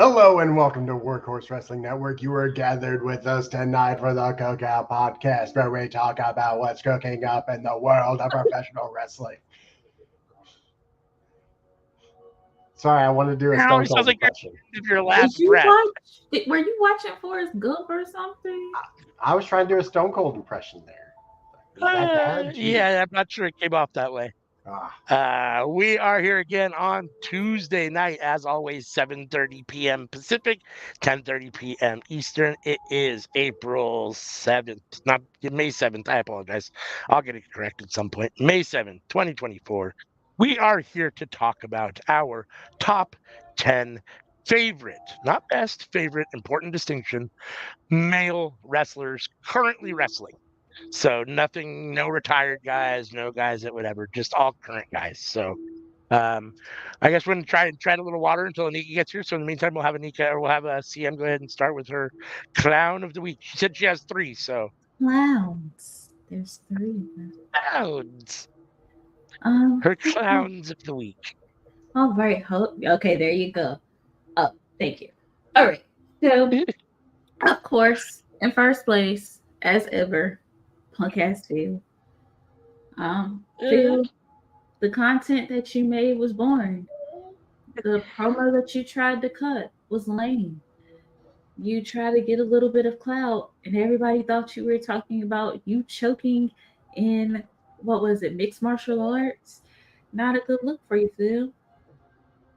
Hello and welcome to Workhorse Wrestling Network. You are gathered with us tonight for the Cookout podcast, where we talk about what's cooking up in the world of professional wrestling. Sorry, I want to do a It Stone always sounds Cold like impression. your last breath. Were you watching Forrest Gump or something? I was trying to do a Stone Cold impression there. Is that bad? Yeah, I'm not sure it came off that way. We are here again on Tuesday night, as always, 7:30 p.m. Pacific, 10:30 p.m. Eastern. It is April 7th, not May 7th. I apologize. I'll get it correct at some point. May 7th, 2024. We are here to talk about our top 10 favorite, not best, favorite, important distinction, male wrestlers currently wrestling. So nothing, no retired guys, no guys that whatever, just all current guys. So I guess we're gonna try and tread a little water until Anika gets here. So in the meantime, we'll have Anika or we'll have a CM go ahead and start with her clown of the week. She said she has 3, so Clowns. There's 3 of them. clowns. Her clowns of the week. All right. Okay, there you go. Oh, thank you. All right. So, of course, in first place, as ever, Punk ass Phil. Phil, the content that you made was boring. The promo that you tried to cut was lame. You tried to get a little bit of clout, and everybody thought you were talking about you choking in what was it, mixed martial arts? Not a good look for you, Phil.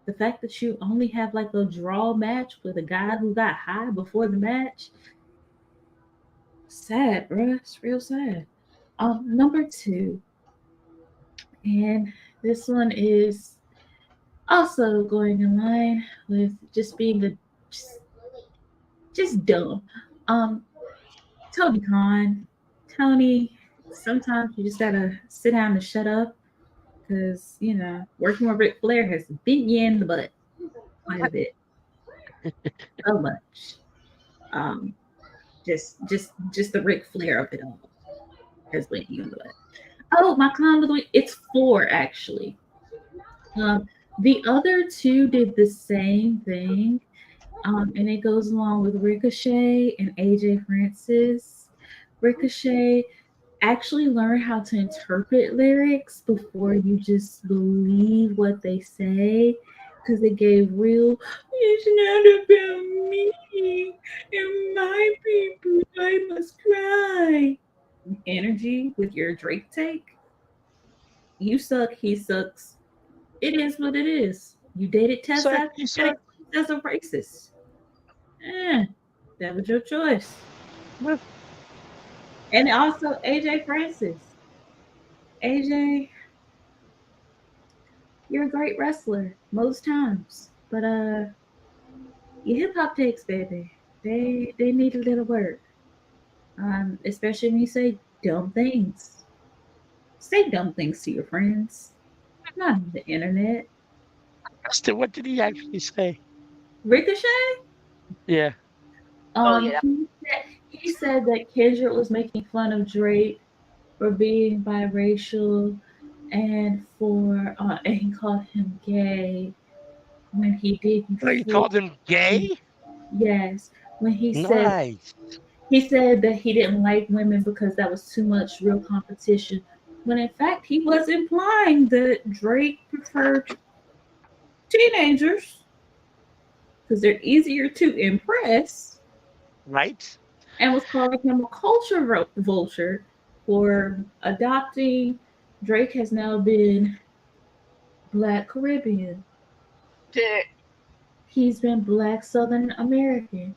The fact that you only have like a draw match with a guy who got high before the match, sad, bruh. It's real sad. Number 2, and this one is also going in line with just being just dumb. Tony Khan. Tony, sometimes you just gotta sit down and shut up because working with Ric Flair has bit you in the butt quite a bit. So much. Just the Ric Flair of it all has bit you in the butt. Oh, my clown of the week. It's 4 actually. The other 2 did the same thing. And it goes along with Ricochet and AJ Francis. Ricochet, actually learn how to interpret lyrics before you just believe what they say. Because it gave real, it's not about me and my people, I must cry energy with your Drake take. You suck, he sucks. It is what it is. You dated Tessa as a racist. That was your choice. And also AJ Francis. AJ, you're a great wrestler most times, but your hip hop takes, baby, they need a little work. Especially when you say dumb things. Say dumb things to your friends, not on the internet. What did he actually say? Ricochet? Yeah. Yeah. He said that Kendrick was making fun of Drake for being biracial and and he called him gay when he didn't. He called him gay? Yes. When he nice. said that he didn't like women because that was too much real competition. When in fact he was implying that Drake preferred teenagers because they're easier to impress. Right. And was calling him a culture vulture for adopting. Drake has now been Black Caribbean. He's been Black Southern American.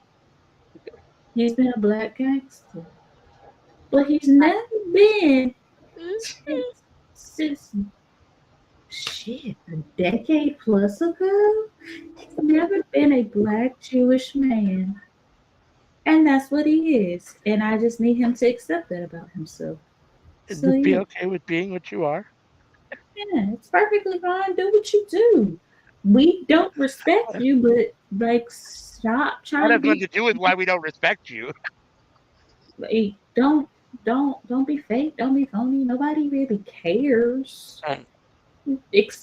He's been a Black gangster. But he's never been since a decade plus ago. He's never been a Black Jewish man. And that's what he is. And I just need him to accept that about himself. So, be okay with being what you are. Yeah, it's perfectly fine. Do what you do. We don't respect you, but like stop trying to be. That has nothing to do with why we don't respect you. Don't be fake. Don't be phony. Nobody really cares.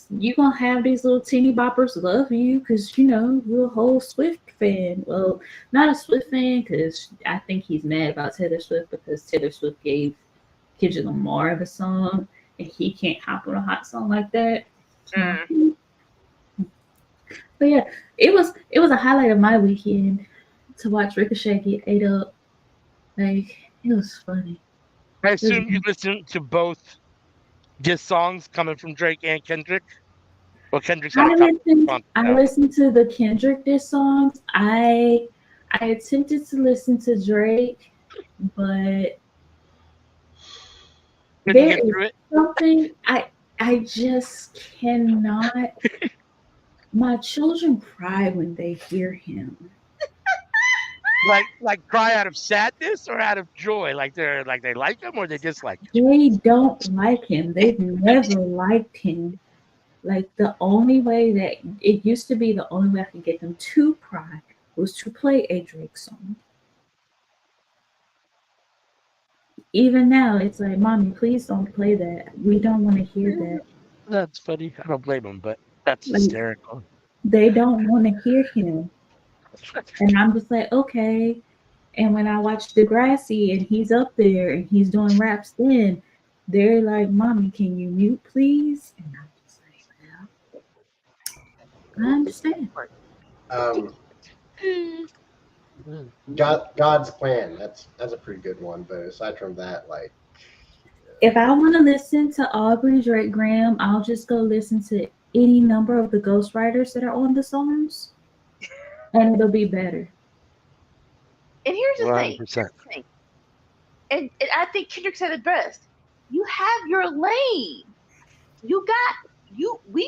you gonna have these little teeny boppers love you because you're a whole Swift fan. Well, not a Swift fan because I think he's mad about Taylor Swift because Taylor Swift gave Kendrick Lamar of a song and he can't hop on a hot song like that. But yeah, it was a highlight of my weekend to watch Ricochet get ate up. Like, it was funny. I assume you listened to both diss songs coming from Drake and Kendrick. Well, Kendrick's had a couple. I listened to the Kendrick diss songs. I attempted to listen to Drake, but there is something I just cannot. My children cry when they hear him. Like cry out of sadness or out of joy? Like they like him or they dislike him? They don't like him. They've never liked him. Like the only way that it used to be, the only way I could get them to cry was to play a Drake song. Even now, it's like, Mommy, please don't play that. We don't want to hear that. That's funny. I don't blame him, but that's hysterical. They don't want to hear him. And I'm just like, okay. And when I watch Degrassi and he's up there and he's doing raps, then they're like, Mommy, can you mute, please? And I'm just like, well, I understand. God's Plan. That's a pretty good one. But aside from that, like, if I want to listen to Aubrey Drake Graham, I'll just go listen to any number of the ghostwriters that are on the songs, and it'll be better. And here's the thing. And I think Kendrick said it best. You have your lane. We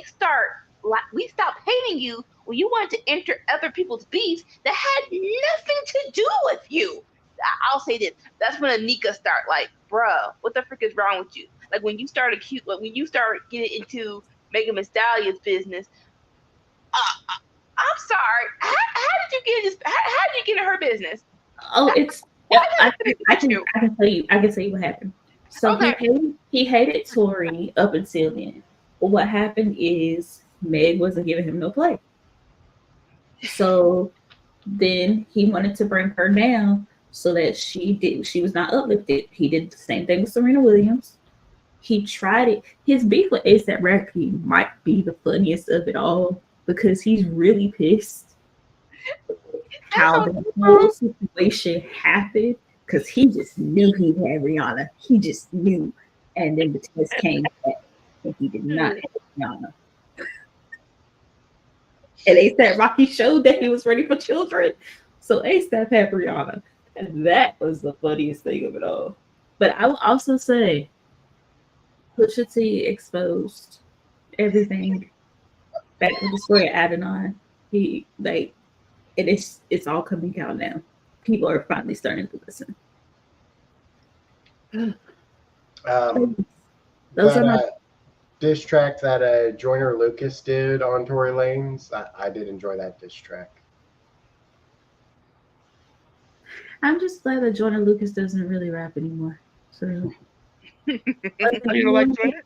stopped hating you when you wanted to enter other people's beefs that had nothing to do with you. I'll say this. That's when Anika start like, bruh, what the frick is wrong with you? Like when you start getting into Megan Thee Stallion's business. I'm sorry. How did you get this? How did you get in her business? Oh, I can tell you what happened. So okay. he hated Tory up until then. But what happened is Meg wasn't giving him no play. So then he wanted to bring her down so that she was not uplifted. He did the same thing with Serena Williams. He tried it. His beef with A$AP Rocky might be the funniest of it all because he's really pissed how the whole situation happened because he just knew he had Rihanna. He just knew. And then the test came back and he did not have Rihanna. And A$AP Rocky showed that he was ready for children. So A$AP had Rihanna. And that was the funniest thing of it all. But I will also say, Pusha T exposed everything back with the story of Adonai. It's all coming out now. People are finally starting to listen. Those are my diss track that Joyner Lucas did on Tory Lanez. I did enjoy that diss track. I'm just glad that Joyner Lucas doesn't really rap anymore. So you don't like Joyner?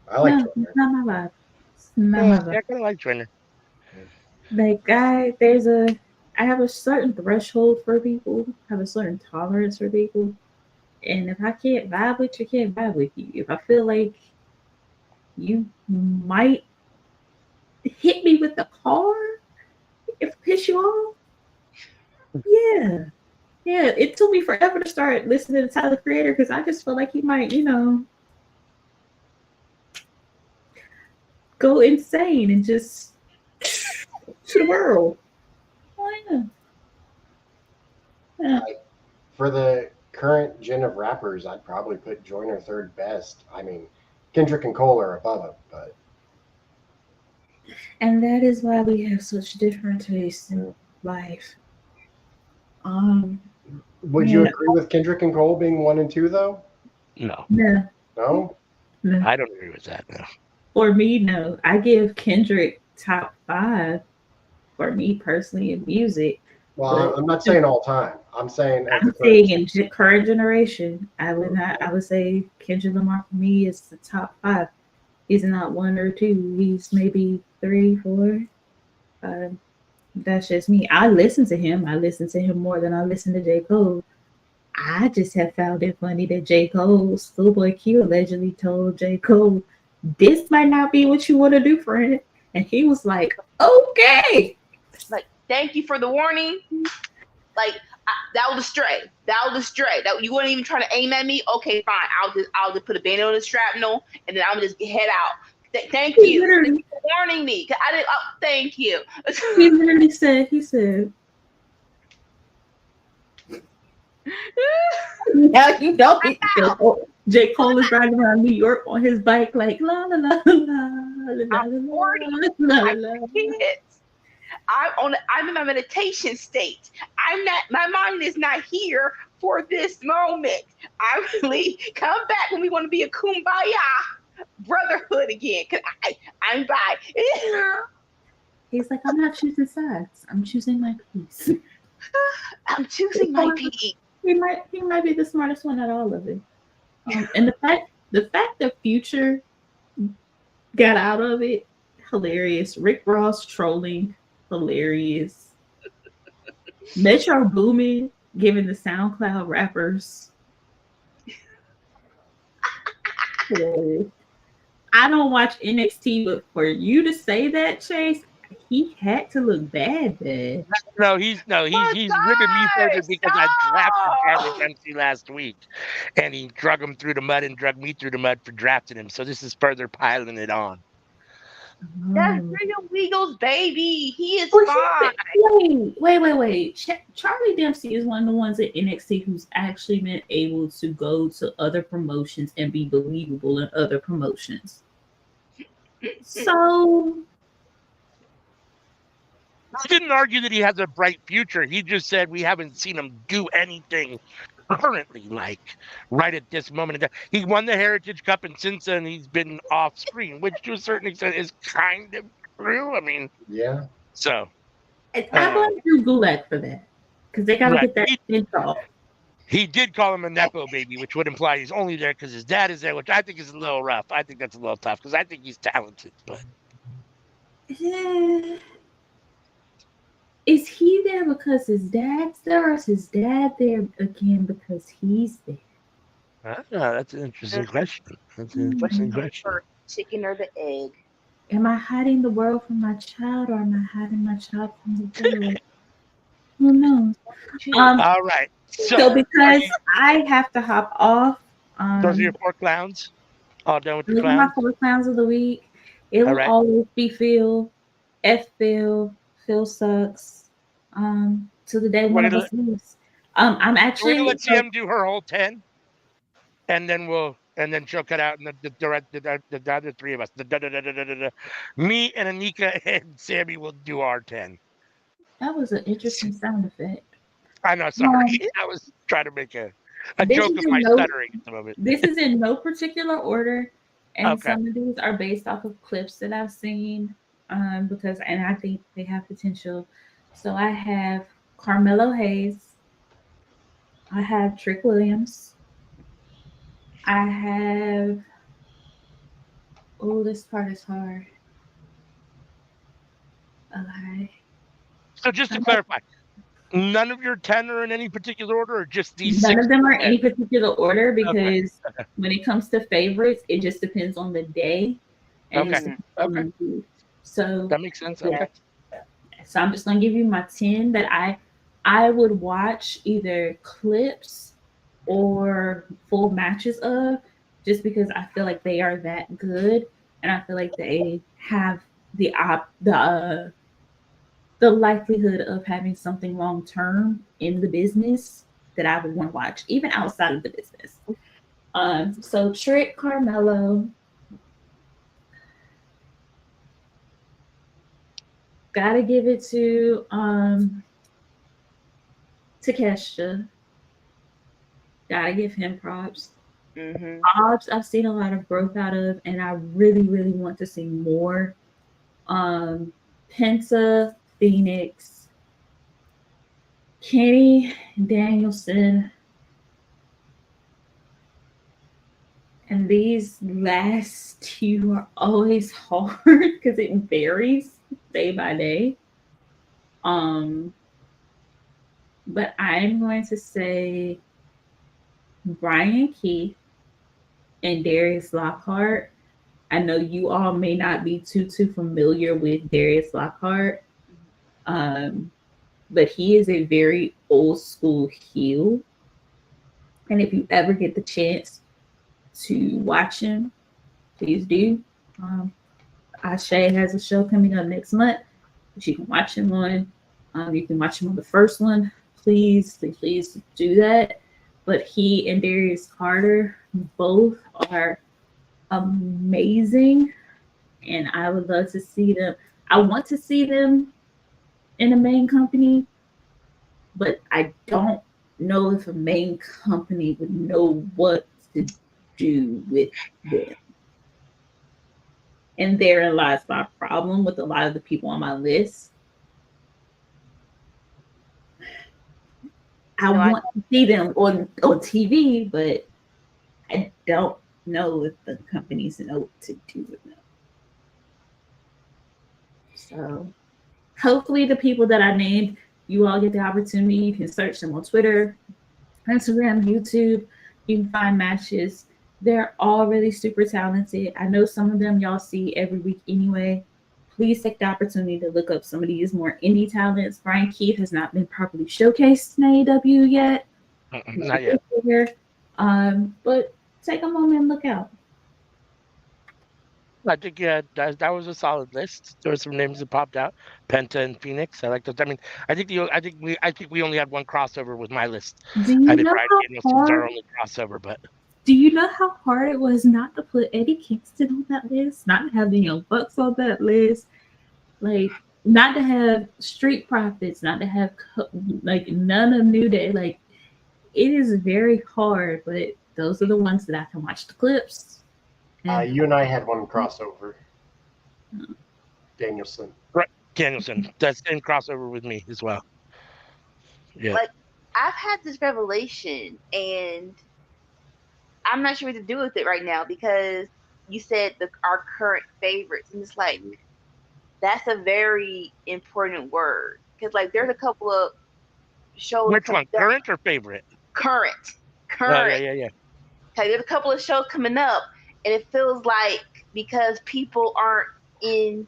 I like Joyner. It's not my vibe. It's not my vibe. I kind of like Joyner. Like I have a certain threshold for people, I have a certain tolerance for people. And if I can't vibe with you, I can't vibe with you. If I feel like you might hit me with the car, if it piss you off, yeah. It took me forever to start listening to Tyler Creator because I just felt like he might, go insane and just to the world. Oh, yeah. For the current gen of rappers, I'd probably put Joyner third best. I mean, Kendrick and Cole are above him, but. And that is why we have such different tastes in life. Would you agree with Kendrick and Cole being 1 and 2 though? No. No? I don't agree with that. No. For me, no. I give Kendrick top 5 for me personally in music. Well, I'm not saying all time. I'm saying in current generation, I would say Kendrick Lamar for me is the top 5. He's not 1 or 2. He's maybe 3, 4. That's just me. I listen to him. I listen to him more than I listen to J. Cole. I just have found it funny that J. Cole's Schoolboy Q allegedly told J. Cole, this might not be what you want to do, friend. And he was like, okay. Like, thank you for the warning. Like, that was a stray. That you weren't even trying to aim at me. Okay, fine. I'll just put a band on the shrapnel, and then I'm just head out. Thank you for warning me. I didn't. Thank you. He literally said, now you know J. Cole is riding around New York on his bike like la la la la la I'm 40. I'm in my meditation state. My mind is not here for this moment. I really come back when we want to be a kumbaya brotherhood again. Cause I'm by. He's like, I'm not choosing sides. I'm choosing my peace. I'm choosing my peace. He might be the smartest one out of all of it. And the fact that Future got out of it, hilarious. Rick Ross trolling, hilarious. Metro Boomin giving the SoundCloud rappers. Hilarious. I don't watch NXT, but for you to say that, Chase, he had to look bad. No, he's ripping me further because I drafted Travis MC last week, and he drug him through the mud and drug me through the mud for drafting him. So this is further piling it on. That's Regal Weagle's baby. He is fine. Wait. Charlie Dempsey is one of the ones at NXT who's actually been able to go to other promotions and be believable in other promotions. So I didn't argue that he has a bright future. He just said we haven't seen him do anything currently, like right at this moment. He won the Heritage Cup, and since then he's been off screen, which to a certain extent is kind of true. I mean, yeah. So I blame Drew Gulak for that because they got to get that thing off. He did call him a Nepo baby, which would imply he's only there because his dad is there, which I think is a little rough. I think that's a little tough because I think he's talented, but. Is he there because his dad's there, or is his dad there again because he's there? I don't know. That's an interesting question. Chicken or the egg? Am I hiding the world from my child, or am I hiding my child from the world? Who knows? All right. So because I have to hop off. Those are your 4 clowns? All done with the clowns? My 4 clowns of the week. It will always be Phil. Phil sucks. To the day one of us leaves. I'm actually let Sam do her whole 10, and then she'll cut out, and the other 3 of us, me and Anika and Sammy will do our 10. That was an interesting sound effect. I know, sorry. I was trying to make a joke of my stuttering at the moment. This is in no particular order, and some of these are based off of clips that I've seen, because I think they have potential. So I have Carmelo Hayes. I have Trick Williams. I have. Oh, this part is hard. Okay. So just to clarify, none of your 10 are in any particular order, or just these 6? None of them are in any particular order because when it comes to favorites, it just depends on the day. And So that makes sense. Yeah. So I'm just gonna give you my 10 that I would watch either clips or full matches of, just because I feel like they are that good, and I feel like they have the likelihood of having something long term in the business that I would want to watch, even outside of the business. So Trick, Carmelo. Gotta give it to Takeshita. Gotta give him props. Hobbs, I've seen a lot of growth out of, and I really, really want to see more. Penta, Phoenix, Kenny Danielson, And these last two are always hard because it varies day by day. But I'm going to say Brian Keith and Darius Lockhart. I know you all may not be too familiar with Darius Lockhart, but he is a very old school heel. And if you ever get the chance to watch him, please do. Ashe has a show coming up next month, which you can watch him on. You can watch him on the first one. Please do that. But he and Darius Carter both are amazing, and I would love to see them. I want to see them in the main company, but I don't know if a main company would know what to do with them. And therein lies my problem with a lot of the people on my list. I want to see them on TV, but I don't know if the companies know what to do with them. So hopefully the people that I named, you all get the opportunity. You can search them on Twitter, Instagram, YouTube. You can find matches. They're all really super talented. I know some of them y'all see every week anyway. Please take the opportunity to look up some of these more indie talents. Brian Keith has not been properly showcased in AEW yet. Not yet. But take a moment and look out. I think that was a solid list. There were some names that popped out. Penta and Phoenix. I like those. I mean, I think we only had one crossover with my list. Do you know how hard our only crossover, but do you know how hard it was not to put Eddie Kingston on that list, not to have the Young Bucks on that list, like not to have Street Profits, not to have like none of New Day. Like it is very hard, but those are the ones that I can watch the clips. You and I had one crossover. Danielson. Right, Danielson. That's in crossover with me as well. Yeah. Like I've had this revelation, and I'm not sure what to do with it right now because you said our current favorites, and it's like that's a very important word because like there's a couple of shows. Which one, current or favorite? Current. Yeah. Okay, there's a couple of shows coming up, and it feels like because people aren't in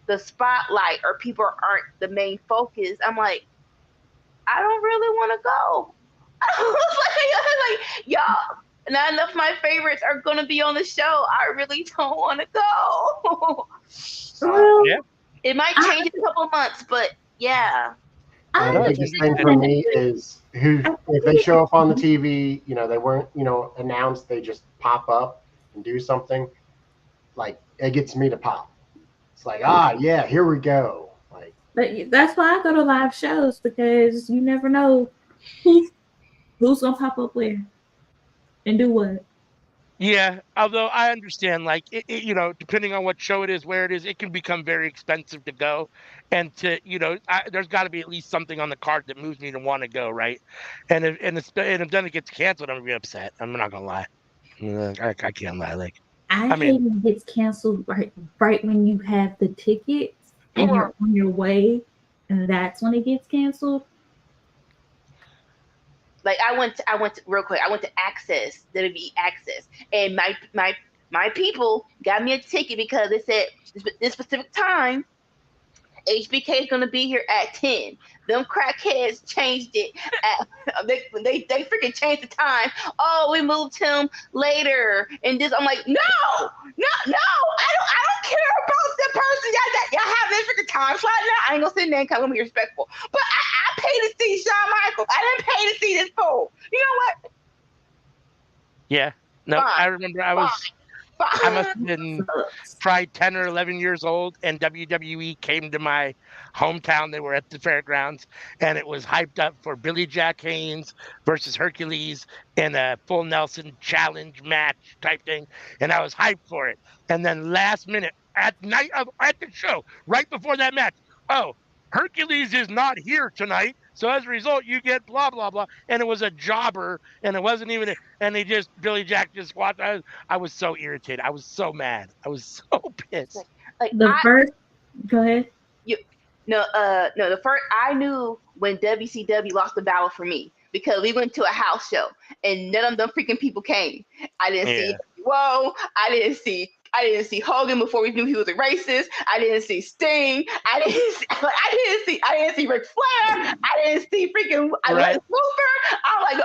the spotlight or people aren't the main focus, I'm like, I don't really want to go. like y'all. Not enough of my favorites are going to be on the show. I really don't want to go. Yeah. It might change in a couple of months, but yeah. The biggest thing for me is if they show up on the TV, they weren't, announced, they just pop up and do something. Like it gets me to pop. It's like, yeah, here we go. Like, but that's why I go to live shows because you never know who's gonna pop up where. And do what? Yeah, although I understand, like, depending on what show it is, where it is, it can become very expensive to go. And there's got to be at least something on the card that moves me to want to go, right? And if then it gets canceled, I'm going to be upset. I'm not going to lie. I can't lie. Like, I hate when it gets canceled right when you have the tickets and you're on your way, and that's when it gets canceled. Like I went to real quick. I went to Access, WWE Access, and my people got me a ticket because they said this specific time, HBK is gonna be here at 10. Them crackheads changed it. They freaking changed the time. Oh, we moved him later, and this. I'm like, no. I don't care about the person. Y'all have this freaking time slot now. I ain't gonna sit there because I'm gonna be respectful. But I paid to see Shawn Michaels. I didn't pay to see this fool. You know what? Yeah. No, fine. I remember I must have been probably 10 or 11 years old, and WWE came to my hometown. They were at the fairgrounds, and it was hyped up for Billy Jack Haynes versus Hercules in a full Nelson challenge match type thing, and I was hyped for it. And then last minute, at the show, right before that match, Hercules is not here tonight. So as a result, you get blah, blah, blah. And it was a jobber, and it wasn't even, and they just, Billy Jack just watched. I was so irritated. I was so mad. I was so pissed. Like The first, go ahead. No, the first I knew when WCW lost the battle for me because we went to a house show and none of them freaking people came. I didn't see Whoa. I didn't see Hogan before we knew he was a racist. I didn't see Sting. I didn't see Ric Flair. I didn't see freaking Luther. I'm like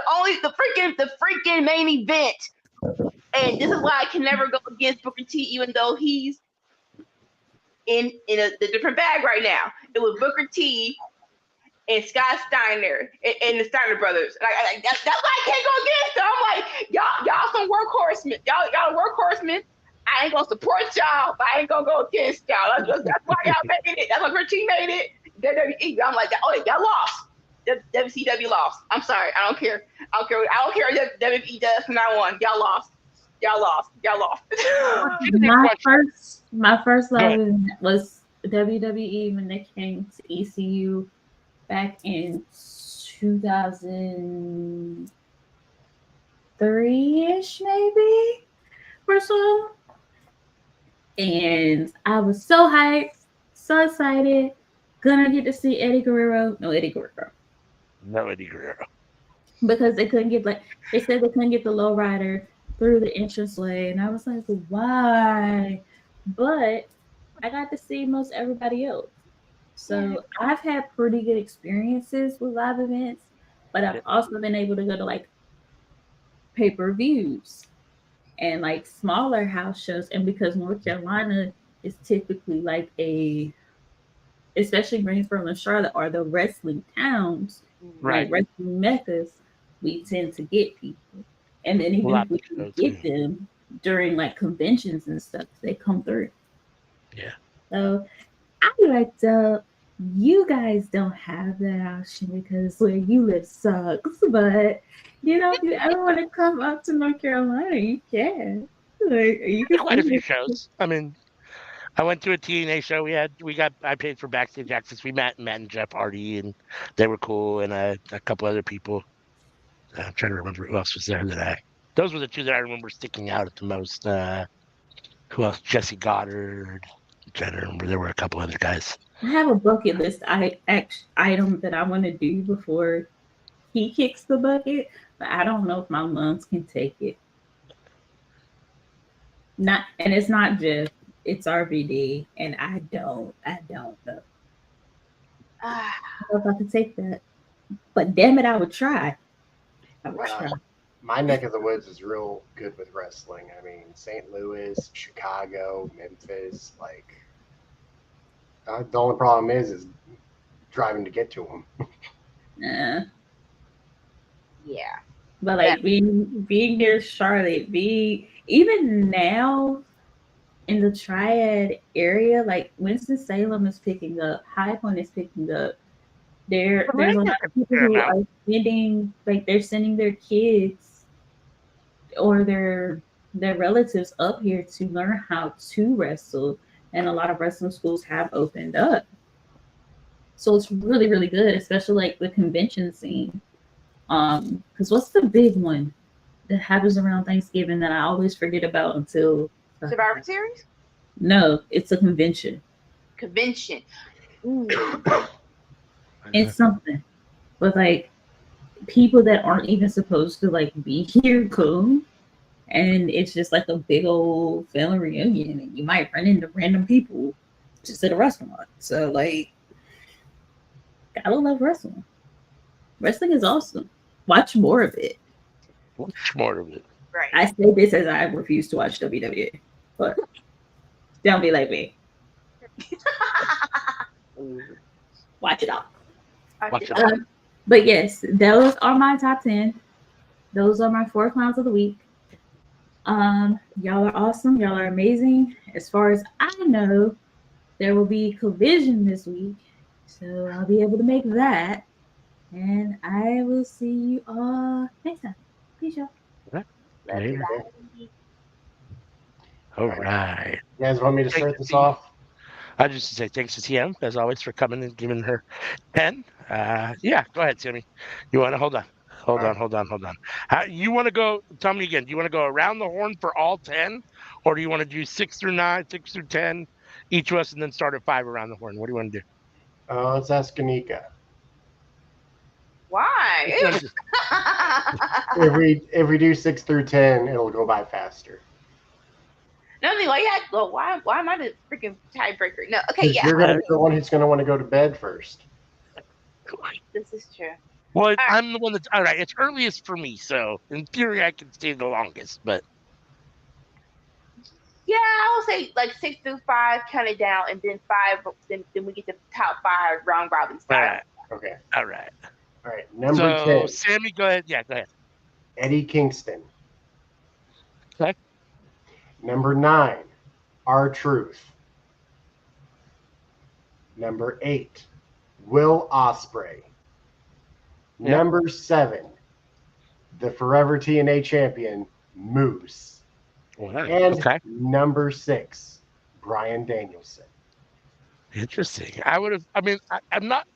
the freaking main event. And this is why I can never go against Booker T, even though he's in the different bag right now. It was Booker T and Scott Steiner and the Steiner brothers. That's why I can't go against them. I'm like, y'all some workhorsemen. Y'all workhorsemen. I ain't gonna support y'all, but I ain't gonna go against y'all. That's why y'all made it. That's why Booker T made it. WWE. I'm like, oh, y'all lost. WCW lost. I'm sorry. I don't care. I don't care what WWE does from now on. Y'all lost. My first love was WWE when they came to ECU back in 2003-ish, maybe, or so. And I was so hyped, so excited, gonna get to see Eddie Guerrero. No Eddie Guerrero. Because they couldn't get they said they couldn't get the lowrider through the entranceway, and I was like, why? But I got to see most everybody else. So I've had pretty good experiences with live events, but I've also been able to go to pay-per-views and smaller house shows. And because North Carolina is typically especially Greensboro and Charlotte are the wrestling towns, wrestling meccas, we tend to get people. And then even if we can get them during conventions and stuff, they come through. Yeah. So I you guys don't have that option because where you live sucks. But if you ever want to come up to North Carolina, you can. You can quite a few shows. I mean, I went to a TNA show. I paid for backstage access. We met and Jeff Hardy, and they were cool, and a couple other people. I'm trying to remember who else was there those were the two that I remember sticking out at the most. Who else? Jesse Goddard. I'm trying to remember. There were a couple other guys. I have a bucket list item that I want to do before he kicks the bucket, but I don't know if my lungs can take it. And it's not Jeff, it's RVD, and I don't know. I don't know if I can take that, but damn it, I would try. My neck of the woods is real good with wrestling. I mean, St. Louis, Chicago, Memphis, the only problem is driving to get to them. Yeah. But being near Charlotte, even now in the Triad area, Winston-Salem is picking up, High Point is picking up. There's a lot of people who are sending, they're sending their kids or their relatives up here to learn how to wrestle, and a lot of wrestling schools have opened up. So it's really, really good, especially the convention scene. Because what's the big one that happens around Thanksgiving that I always forget about until Survivor Series? No, it's a convention. It's something. But people that aren't even supposed to be here come, and it's just a big old family reunion, and you might run into random people just at a restaurant. So gotta love wrestling. Wrestling is awesome. Watch more of it. Right. I say this as I refuse to watch WWE, but don't be like me. Watch it all. But yes, those are my top 10. Those are my 4 clowns of the week. Y'all are awesome. Y'all are amazing. As far as I know, there will be Collision this week, so I'll be able to make that. And I will see you all next time. Peace out. All right. You guys want me to start this off? I just say thanks to TM as always for coming and giving her 10. Yeah, go ahead, Sammy. You want to hold on? Hold on. You want to go? Tell me again. Do you want to go around the horn for all 10, or do you want to do 6 through 9, 6 through 10, each of us, and then start at 5 around the horn? What do you want to do? Let's ask Anika. Why? If we do 6 through 10, it'll go by faster. No, why you have to go? Why am I the freaking tiebreaker? No, okay, yeah. You're gonna be the one who's gonna want to go to bed first. This is true. Well, I'm the one that's all right. It's earliest for me, so in theory, I can stay the longest. But yeah, I will say like 6 through 5, count it down, and then 5. Then we get the top 5 round robin style. All right. Okay. All right. Number 10. Sammy, go ahead. Yeah, go ahead. Eddie Kingston. Okay. Number 9, R-Truth. Number 8, Will Ospreay. Yep. Number 7, the Forever TNA champion, Moose. And number 6, Bryan Danielson. Interesting. I'm not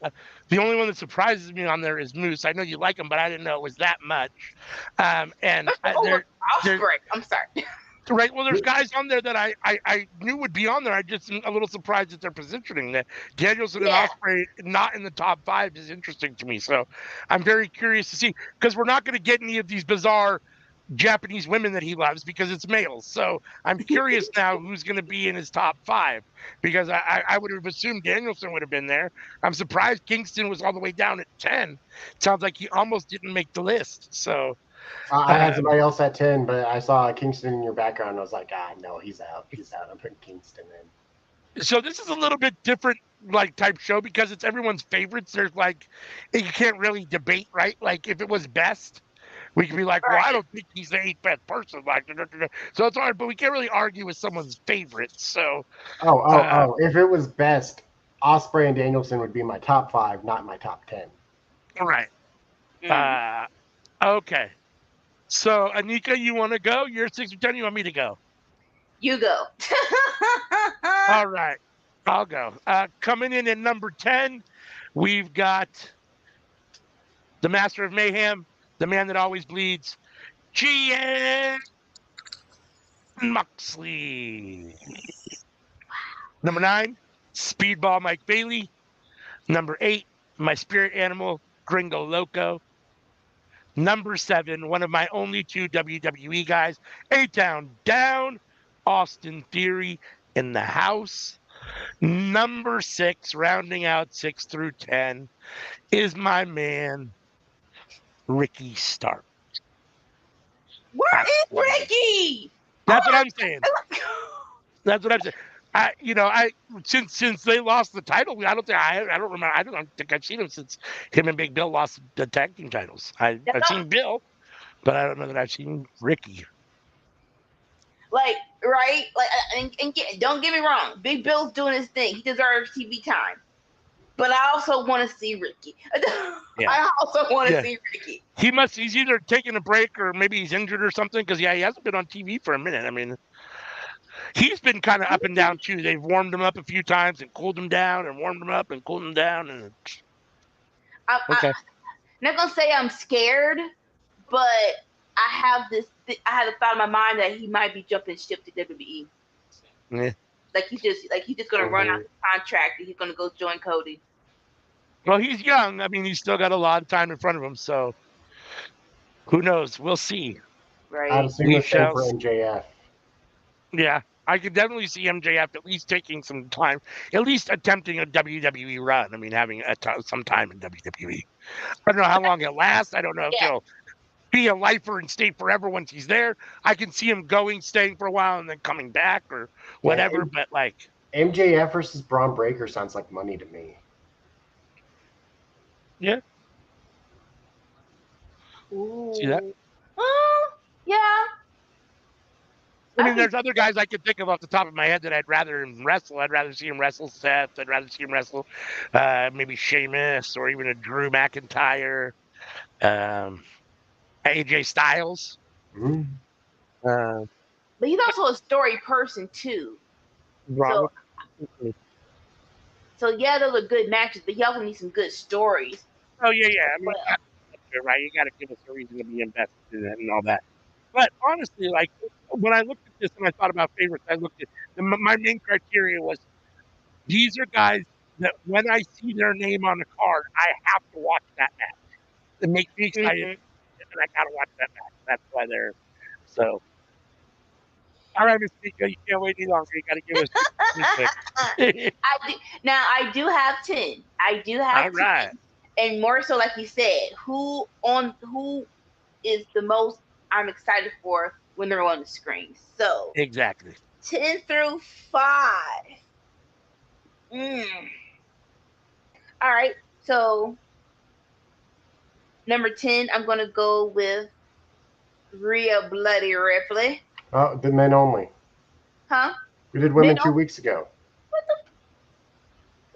the only one that surprises me on there is Moose. I know you like him, but I didn't know it was that much. Ospreay. I'm sorry. Right. Well, there's guys on there that I knew would be on there. I just am a little surprised at their positioning. That Danielson and Ospreay not in the top 5 is interesting to me. So I'm very curious to see, because we're not going to get any of these bizarre Japanese women that he loves because it's males. So I'm curious now who's going to be in his top 5, because I would have assumed Danielson would have been there. I'm surprised Kingston was all the way down at 10. Sounds like he almost didn't make the list. So I had somebody else at 10, but I saw Kingston in your background. I was like, no, he's out. I'm putting Kingston in. So this is a little bit different, like, type show, because it's everyone's favorites. There's like, you can't really debate, right? Like, if it was best, we could be like, well, I don't think he's the 8th best person. Like, so it's hard, but we can't really argue with someone's favorites. So, if it was best, Ospreay and Danielson would be my top 5, not my top 10. All right. Okay. So, Anika, you want to go? You're 6 or 10. You want me to go? You go. All right. I'll go. Coming in at number 10, we've got the Master of Mayhem, the man that always bleeds, G.N. Moxley. Number 9, Speedball Mike Bailey. Number 8, my spirit animal, Gringo Loco. Number 7, one of my only 2 WWE guys, A-Town Down, Austin Theory in the house. Number 6, rounding out 6 through 10, is my man, Ricky Stark. Where is Ricky? That's what I'm saying. That's what I'm saying. Since they lost the title, I don't think I've seen him since him and Big Bill lost the tag team titles. I've seen Bill, but I don't know that I've seen Ricky. Like, right? Like, and don't get me wrong, Big Bill's doing his thing. He deserves TV time. But I also want to see Ricky. I also want to see Ricky. He's either taking a break or maybe he's injured or something, because he hasn't been on TV for a minute. I mean, he's been kind of up and down too. They've warmed him up a few times and cooled him down, and warmed him up and cooled him down. And I'm not gonna say I'm scared, but I have a thought in my mind that he might be jumping ship to WWE. Yeah. Like he's just gonna run out the contract and he's gonna go join Cody. Well, he's young. I mean, he's still got a lot of time in front of him, so who knows? We'll see. Right. I'd assume the same for MJF. Yeah, I could definitely see MJF at least taking some time, at least attempting a WWE run. I mean, having some time in WWE. I don't know how long it'll last. I don't know if he'll be a lifer and stay forever once he's there. I can see him staying for a while and then coming back or whatever. But like MJF versus Braun Breaker sounds like money to me. Yeah. Ooh. See that? Yeah. I mean, there's other guys I could think of off the top of my head that I'd rather him wrestle. I'd rather see him wrestle Seth. I'd rather see him wrestle maybe Sheamus or even a Drew McIntyre, AJ Styles. Mm-hmm. But he's also a story person too. So, So yeah, those are good matches, but you also need some good stories. Oh yeah. I mean, right? You got to give us a reason to be invested in it and all that. But honestly, like when I looked at this and I thought about favorites, I looked at my main criteria was these are guys that when I see their name on the card, I have to watch that match. It makes me excited, and I gotta watch that match. That's why they're so. All right, Miss Mika, you can't wait any longer. You got to give us specific. I do have 10. I do have All 10. right. And more so, like you said, who is the most I'm excited for when they're on the screen. So Exactly. 10 through 5. All right. So number 10, I'm gonna go with Rhea Bloody Ripley. Oh, the men only. Huh? We did women 2 weeks ago. What the?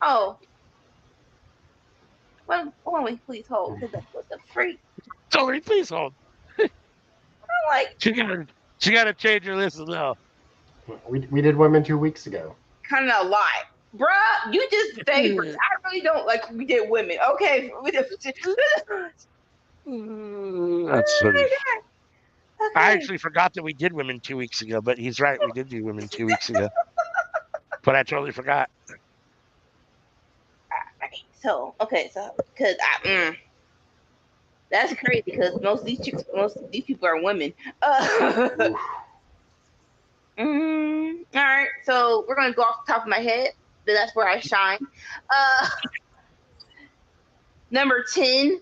Oh. Well, please hold. Because that's what the freak. Sorry, please hold. I'm like, she got to change her list as well. We did women 2 weeks ago. Kind of a lot. Bruh, you just favorites. I really don't like we did women. Okay. That's funny. Okay. I actually forgot that we did women 2 weeks ago, but he's right. We did do women 2 weeks ago. But I totally forgot. So because that's crazy because most of these people are women. All right, so we're gonna go off the top of my head. That's where I shine. Number 10,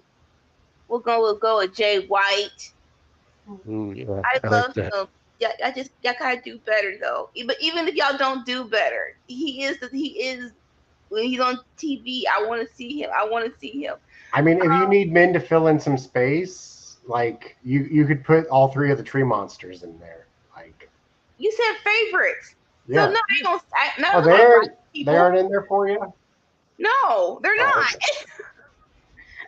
we'll go with Jay White. Ooh, yeah, I love like him. Yeah, y'all gotta do better though. But even if y'all don't do better, he is when he's on TV. I want to see him. I mean, if you need men to fill in some space, like you could put all 3 of the Tree Monsters in there. Like you said favorites. Yeah. So no, they aren't in there for you. No, they're not. Okay.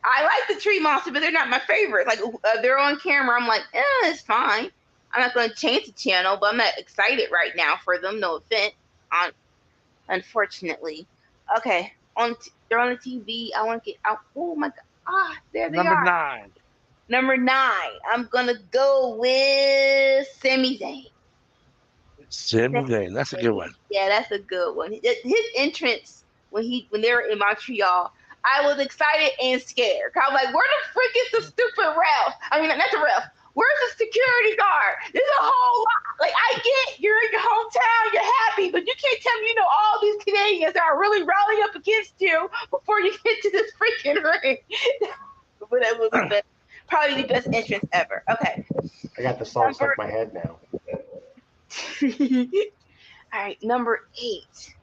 I like the Tree Monster, but they're not my favorite. Like they're on camera, I'm like, it's fine. I'm not going to change the channel, but I'm not excited right now for them. No offense, unfortunately. Okay, they're on the TV. I want to get out. Oh my god! There they Number are. 9. Number 9. I'm gonna go with Sami Zayn. Sami Zayn. That's a good one. Yeah, that's a good one. His entrance when they were in Montreal, I was excited and scared. I was like, where the frick is the stupid ref? I mean, not the ref. Where's the security guard? There's a whole lot. Like, I get you're in your hometown, you're happy, but you can't tell me all these Canadians are really rallying up against you before you get to this freaking ring. But that was probably the best entrance ever. Okay. I got the song stuck in my head now. All right, number 8.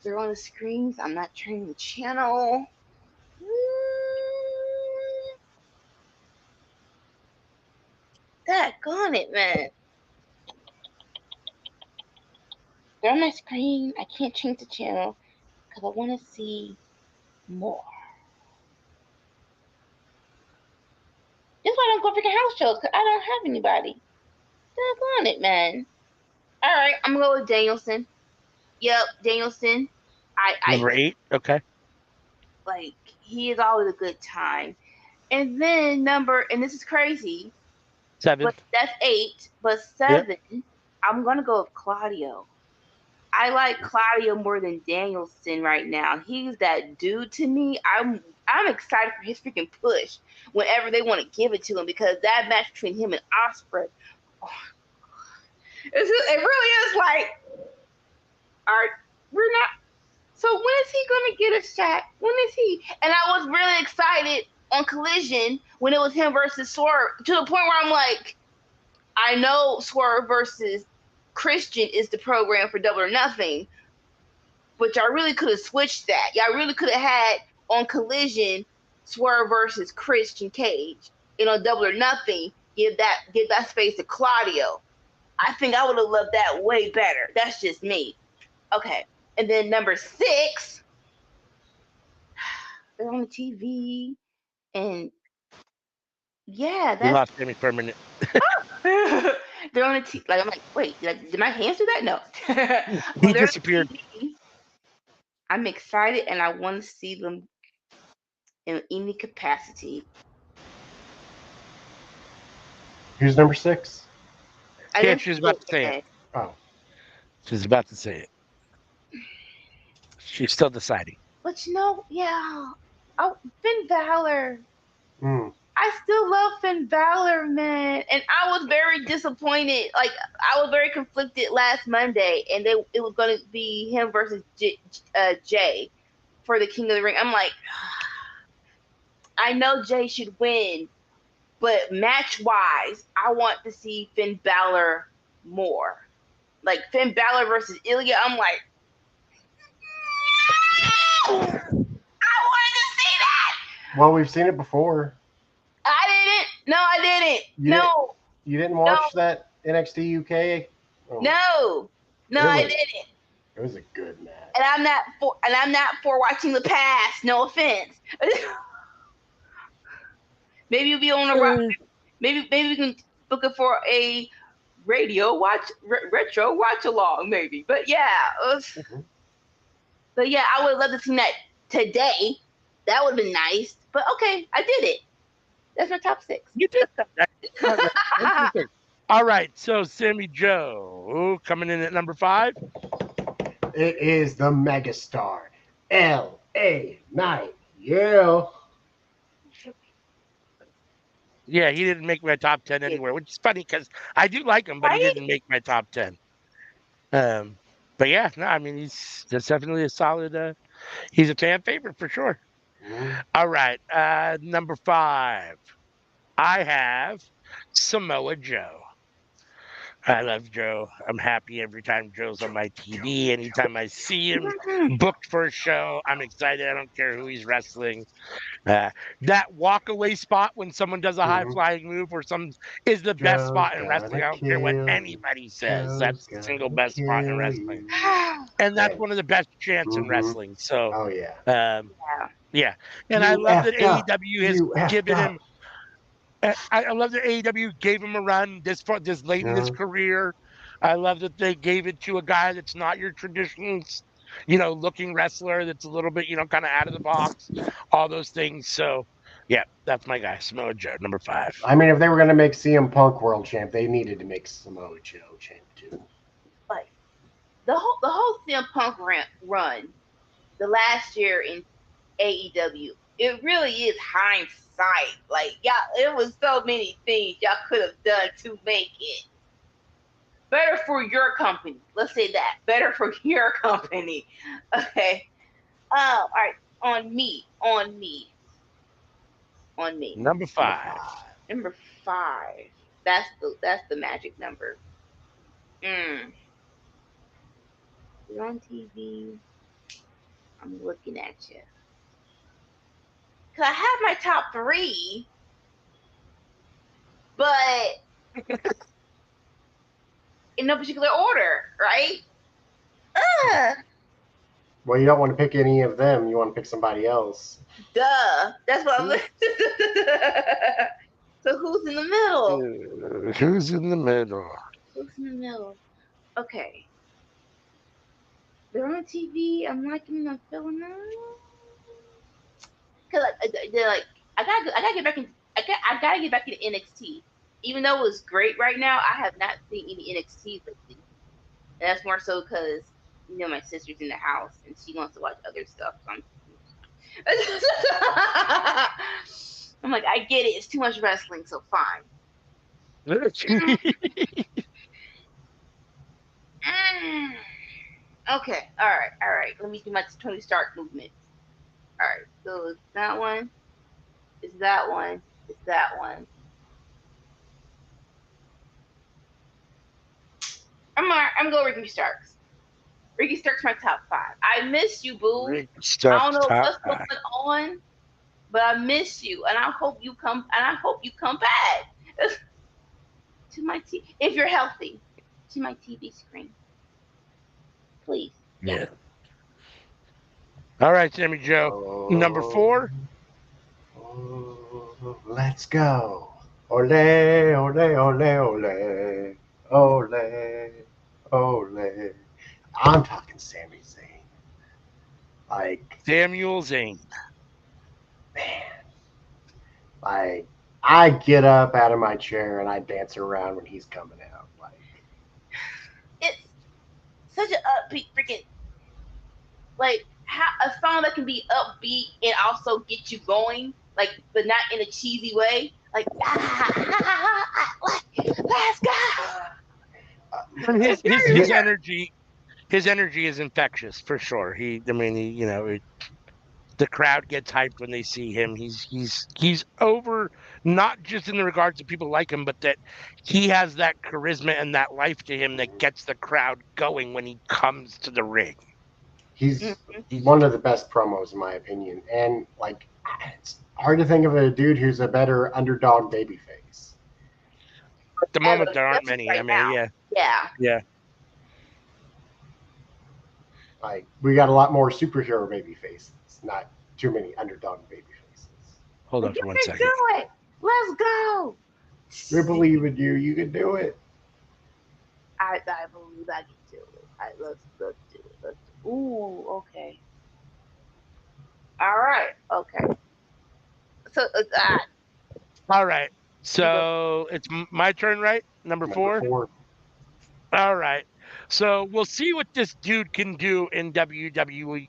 They're on the screens. I'm not turning the channel. Daggone it, man. They're on my screen. I can't change the channel because I want to see more. That's why I don't go freaking house shows because I don't have anybody. Daggone it, man. All right, I'm going to go with Danielson. Yep, Danielson. Number 8, okay. Like, he is always a good time. And then and this is crazy. 7. But that's 8. But 7, yep. I'm going to go with Claudio. I like Claudio more than Danielson right now. He's that dude to me. I'm excited for his freaking push whenever they want to give it to him because that match between him and Ospreay, it really is like, we're not. So when is he gonna get a shot? When is he? And I was really excited on Collision when it was him versus Swerve to the point where I'm like, I know Swerve versus Christian is the program for Double or Nothing, but y'all really could have switched that. Y'all really could have had on Collision Swerve versus Christian Cage. Double or Nothing. Give that space to Claudio. I think I would have loved that way better. That's just me. Okay. And then number 6, they're on the TV, and yeah, that's. You lost Jimmy for a minute. They're on the TV. Like I'm like, wait, did my hands do that? No. He disappeared. I'm excited and I want to see them in any capacity. Who's number 6? I Yeah, didn't she was see about to it say it. yet. Oh, She's about to say it. She's still deciding. But yeah. Oh, Finn Balor. mm. I still love Finn Balor, man. And I was very disappointed. Like, I was very conflicted last Monday, and it was going to be him versus Jay for the King of the Ring. I'm like, I know Jay should win, but match-wise, I want to see Finn Balor more. Like, Finn Balor versus Ilya, I'm like, I wanted to see that. Well, we've seen it before. I didn't. No, I didn't. No. You didn't watch that NXT UK? Oh, No, I didn't. It was a good match. And I'm not for watching the past. No offense. Maybe you'll be on a maybe we can book it for a radio retro watch along maybe. But yeah, but yeah, I would love to see that today. That would have been nice. But okay, I did it. That's my top 6. You did that. All right, so Sammy Joe coming in at number 5. It is the megastar, L.A. Knight. Yeah. Yeah, he didn't make my top 10 anywhere, which is funny because I do like him, but he didn't make my top 10. But yeah, no, I mean, he's just definitely a solid, he's a fan favorite for sure. Mm. All right, number 5, I have Samoa Joe. I love Joe. I'm happy every time Joe's on my TV. Anytime I see him booked for a show, I'm excited. I don't care who he's wrestling. That walk away spot when someone does a high flying move or some is the best spot in wrestling. I don't care what anybody says. That's the single best spot in wrestling. And that's one of the best chants in wrestling. So, oh yeah. Yeah. And I love that AEW has given him. I love that AEW gave him a run this late in his career. I love that they gave it to a guy that's not your traditional, looking wrestler that's a little bit, kind of out of the box, all those things. So, yeah, that's my guy, Samoa Joe, number 5. I mean, if they were going to make CM Punk world champ, they needed to make Samoa Joe champ too. Like the whole CM Punk run, the last year in AEW, it really is hindsight. Like, y'all, it was so many things y'all could have done to make it better for your company. Let's say that. Better for your company. Okay. All right. On me. Number 5. Number 5. That's the magic number. You're on TV. I'm looking at you. Cause I have my top 3, but in no particular order, right? Well, you don't want to pick any of them. You want to pick somebody else. Duh. That's what I'm. So who's in the middle? Who's in the middle? Who's in the middle? Okay. They're on TV. I'm liking them. I'm feeling them. Cause they're like, I gotta get back in. I gotta get back into NXT. Even though it was great right now, I have not seen any NXT lately. And that's more so because my sister's in the house and she wants to watch other stuff. So I'm like, I get it. It's too much wrestling, so fine. Okay. All right. Let me do my Tony Stark movement. All right. So it's that one. It's that one. It's that one. I'm going Ricky Starks. Ricky Starks my top 5. I miss you, boo. I don't know what's going on, but I miss you, and I hope you come. And I hope you come back to my if you're healthy, to my TV screen, please. Yeah. All right, Sammy Joe. Number 4. Let's go. Ole, ole, ole, ole. Ole, ole. I'm talking Sami Zayn. Like, Samuel Zane. man, like I get up out of my chair and I dance around when he's coming out. Like, It's such an upbeat freaking like a song that can be upbeat and also get you going, like, but not in a cheesy way. Like, let's go. And his energy is infectious for sure. The crowd gets hyped when they see him. He's over, not just in the regards of people like him, but that he has that charisma and that life to him that gets the crowd going when he comes to the ring. he's one of the best promos in my opinion, and like it's hard to think of a dude who's a better underdog babyface. At the moment, there aren't many. Right now. Yeah. Like, we got a lot more superhero baby faces, not too many underdog baby faces. Hold on for 1 second. Do it. Let's go. We believe in you. You can do it. I believe I can do it. Let's do it. Ooh, okay. All right. Okay. So, all right. So it's my turn, right? Number four. All right. So we'll see what this dude can do in WWE.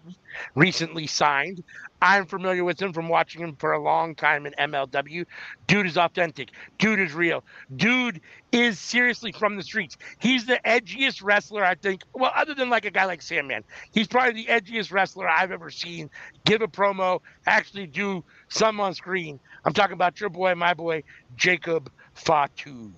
Recently signed. I'm familiar with him from watching him for a long time in MLW. Dude is authentic. Dude is real. Dude is seriously from the streets. He's the edgiest wrestler, I think. Well, other than like a guy like Sandman, he's probably the edgiest wrestler I've ever seen give a promo, actually do some on screen. I'm talking about your boy, my boy, Jacob Fatu.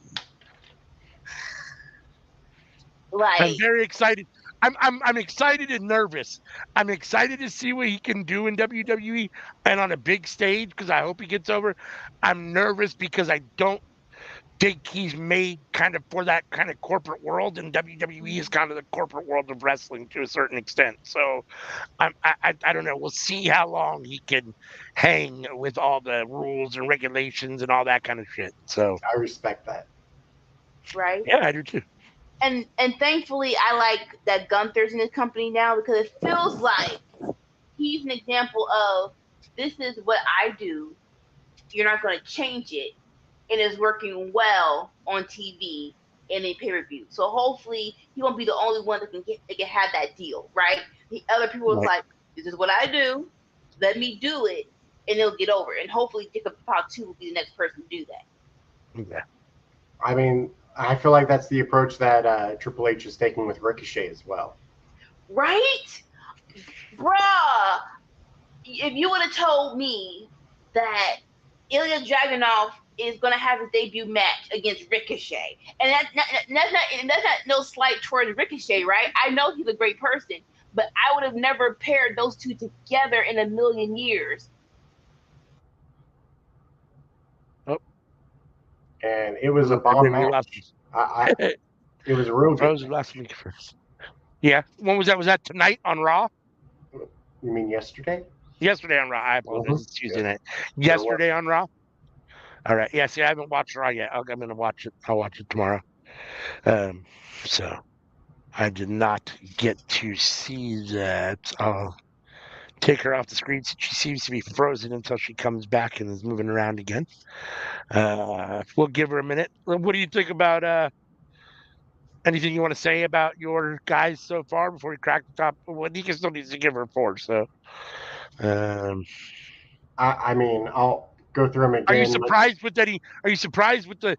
like, I'm very excited. I'm excited and nervous. I'm excited to see what he can do in WWE and on a big stage because I hope he gets over. I'm nervous because I don't think he's made kind of for that kind of corporate world, and WWE is kind of the corporate world of wrestling to a certain extent. So I don't know. We'll see how long he can hang with all the rules and regulations and all that kind of shit. So I respect that. right? Yeah, I do too. And thankfully, I like that Gunther's in his company now because it feels like he's an example of this is what I do. You're not going to change it, and it's working well on TV and in pay-per-view. So hopefully, he won't be the only one that can have that deal, right? The other people was like, this is what I do. Let me do it, and it'll get over. And hopefully, Jacob Fatu will be the next person to do that. Yeah. I mean, I feel like that's the approach that Triple H is taking with Ricochet as well. Right? Bruh, if you would have told me that Ilya Dragunov is going to have his debut match against Ricochet, and that's not no slight towards Ricochet, right? I know he's a great person, but I would have never paired those two together in a million years. And it was a bomb match. It was a real good match. Last week first. Yeah. When was that? Was that tonight on Raw? You mean yesterday? Yesterday on Raw. I apologize. It's Tuesday night. Yesterday on Raw? All right. Yeah, see, I haven't watched Raw yet. I'm going to watch it. I'll watch it tomorrow. So I did not get to see that. I'll take her off the screen. She seems to be frozen until she comes back and is moving around again. We'll give her a minute. What do you think about anything you want to say about your guys so far before we crack the top? Well, Nika still needs to give her 4. So, I mean, I'll go through them again. Are you surprised with any? Are you surprised with the?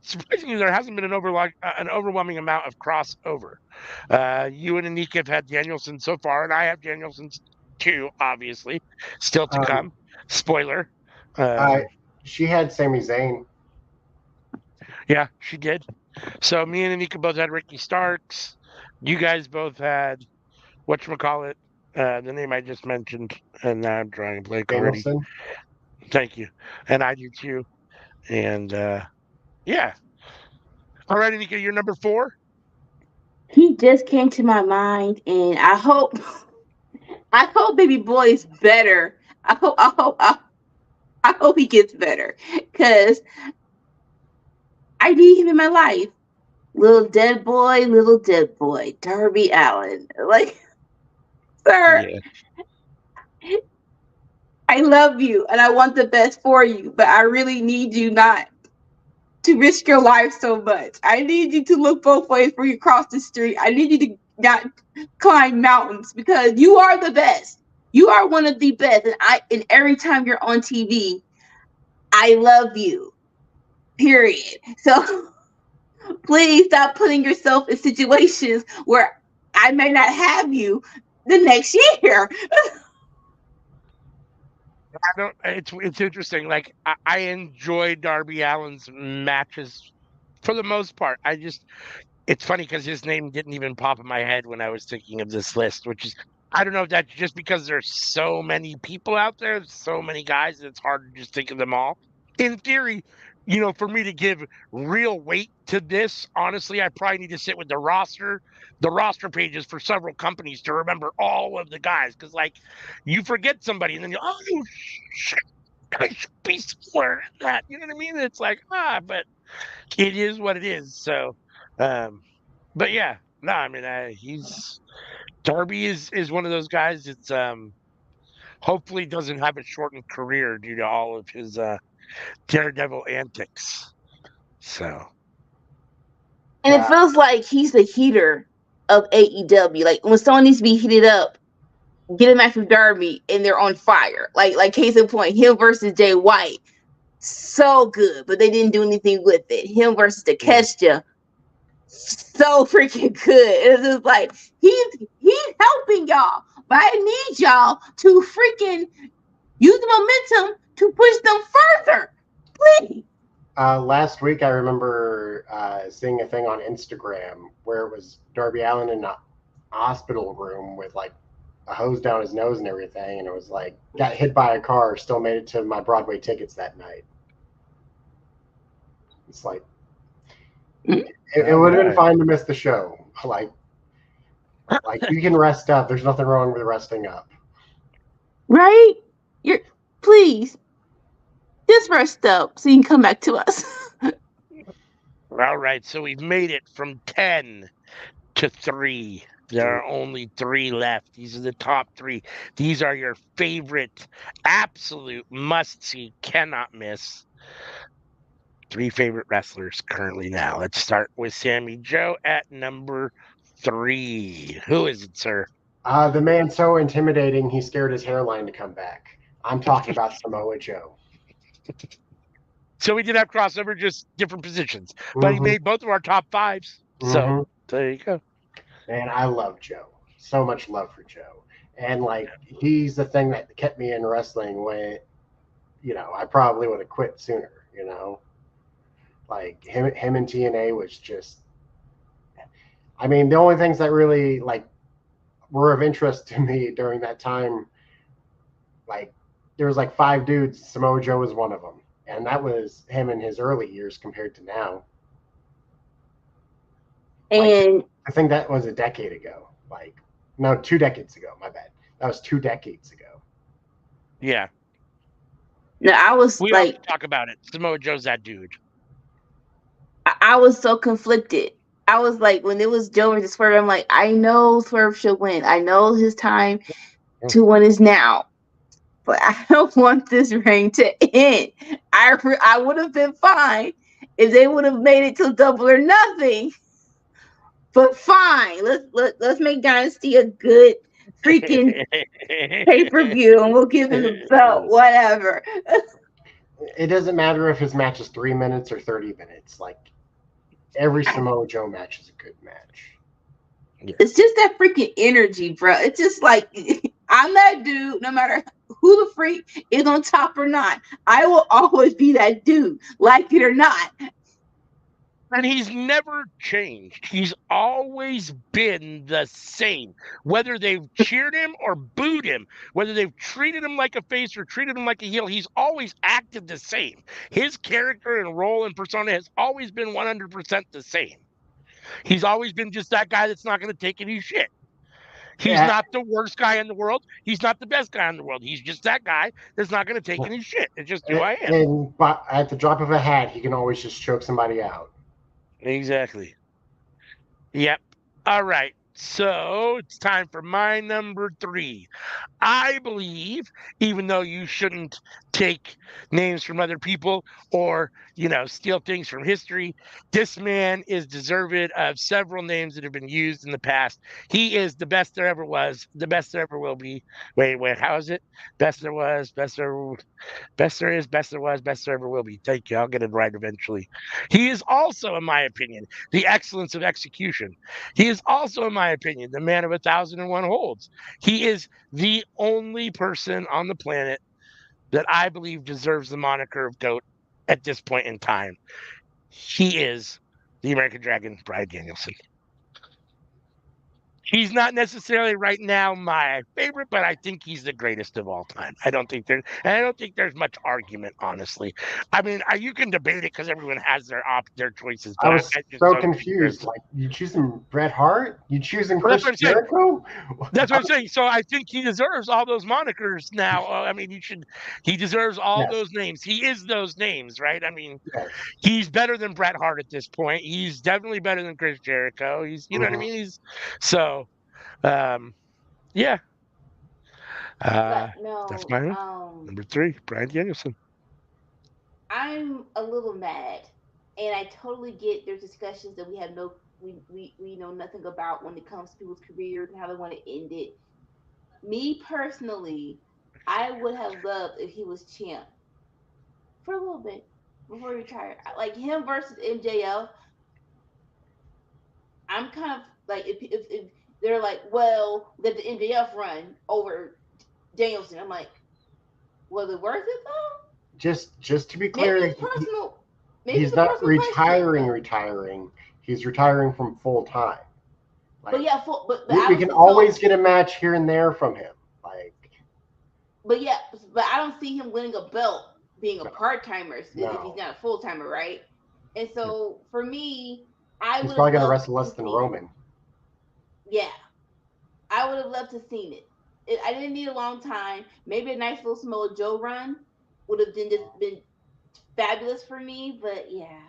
Surprisingly, there hasn't been an overwhelming amount of crossover. You and Anika have had Danielson so far, and I have Danielson too. Obviously, still to come. Spoiler. She had Sami Zayn. Yeah, she did. So me and Anika both had Ricky Starks. You guys both had whatchamacallit, the name I just mentioned, and now I'm drawing a blank already. Thank you. And I do too. And yeah. All right, Anika, you're number 4. He just came to my mind, and I hope Baby Boy is better. I hope he gets better, because I need him in my life. Little dead boy, Darby Allin. Like, sir, I love you and I want the best for you, but I really need you not to risk your life so much. I need you to look both ways before you cross the street. I need you to not climb mountains because you are the best. You are one of the best. And every time you're on TV, I love you. Period. So please stop putting yourself in situations where I may not have you the next year. It's interesting. Like I enjoy Darby Allin's matches for the most part. It's funny because his name didn't even pop in my head when I was thinking of this list, which is I don't know if that's just because there's so many people out there, so many guys, that it's hard to just think of them all. In theory, for me to give real weight to this, honestly, I probably need to sit with the roster pages for several companies to remember all of the guys. Because, like, you forget somebody and then shit, I should be somewhere in that. You know what I mean? It's like, but it is what it is. So, but yeah, no, I mean, Darby is one of those guys that's hopefully doesn't have a shortened career due to all of his Daredevil antics. So, and it feels like he's the heater of AEW. Like when someone needs to be heated up, get a match with Darby and they're on fire. Like case in point, him versus Jay White, so good, but they didn't do anything with it. Him versus Takeshita, so freaking good. It's just like he's helping y'all, but I need y'all to freaking use the momentum to push them further, please. Last week, I remember seeing a thing on Instagram where it was Darby Allin in a hospital room with like a hose down his nose and everything, and it was like got hit by a car, still made it to my Broadway tickets that night. It's like it would have been fine to miss the show. Like you can rest up. There's nothing wrong with resting up. Right? Please just rest up so you can come back to us. All right, so we've made it from 10 to 3. There are only 3 left. These are the top 3. These are your favorite, absolute must-see, cannot miss 3 favorite wrestlers currently now. Let's start with Sammy Joe at number 3. Who is it, sir? The man's so intimidating, he scared his hairline to come back. I'm talking about Samoa Joe. So we did have crossover, just different positions. But he made both of our top 5s. So there you go. Man, I love Joe. So much love for Joe. And like he's the thing that kept me in wrestling when, I probably would have quit sooner, Like him and TNA was just, I mean, the only things that really like were of interest to me during that time, like there was like 5 dudes. Samoa Joe was one of them. And that was him in his early years compared to now. And like, I think that was a decade ago. Like, no, 2 decades ago. My bad. That was 2 decades ago. Yeah. No, I was we like, talk about it. Samoa Joe's that dude. I was so conflicted. I was like, when it was Joe versus Swerve, I'm like, I know Swerve should win. I know his time to win is now. But I don't want this reign to end. I would have been fine if they would have made it till Double or Nothing. But fine, let's make Dynasty a good freaking pay-per-view, and we'll give him the belt, whatever. It doesn't matter if his match is 3 minutes or 30 minutes. Like every Samoa Joe match is a good match. Yeah. It's just that freaking energy, bro. It's just like I'm that dude, no matter who the freak is on top or not. I will always be that dude, like it or not. And he's never changed. He's always been the same. Whether they've cheered him or booed him, whether they've treated him like a face or treated him like a heel, he's always acted the same. His character and role and persona has always been 100% the same. He's always been just that guy that's not going to take any shit. He's not the worst guy in the world. He's not the best guy in the world. He's just that guy that's not going to take any shit. It's just who I am. And at the drop of a hat, he can always just choke somebody out. Exactly. Yep. All right. So it's time for my number 3. I believe, even though you shouldn't take names from other people or, steal things from history, this man is deserved of several names that have been used in the past. He is the best there ever was, the best there ever will be. Wait, how is it? Best there was, best there Best there is, best there was, best there ever will be. Thank you. I'll get it right eventually. He is also, in my opinion, the excellence of execution. He is also, in my opinion, the man of 1,001 holds. He is the only person on the planet that I believe deserves the moniker of GOAT at this point in time. He is the American Dragon, Bryan Danielson. He's not necessarily right now my favorite, but I think he's the greatest of all time. I don't think there's much argument, honestly. I mean, you can debate it because everyone has their choices. But I was I just so don't think confused. Like, you choosing Bret Hart? You choosing Well, Chris Jericho? That's what I'm saying. So I think he deserves all those monikers now. I mean, he deserves all Yes. those names. He is those names, right? I mean, Yes. he's better than Bret Hart at this point. He's definitely better than Chris Jericho. You know what I mean? Yeah. That's my number 3, Bryan Danielson. I'm a little mad, and I totally get there's discussions that we know nothing about when it comes to people's careers and how they want to end it. Me personally, I would have loved if he was champ for a little bit before he retired. Like him versus MJF. I'm kind of like if they're like, well, let the MJF run over Danielson. I'm like, was it worth it though? Just to be clear, Maybe it's personal. He's not retiring. He's retiring from full time. Like, but yeah, we can always get a match here and there from him. But I don't see him winning a belt being a part timer if he's not a full timer, right? And so for me, he's probably going to wrestle less than Roman. Yeah, I would have loved to seen it. I didn't need a long time. Maybe a nice little Samoa Joe run would have been fabulous for me. But yeah,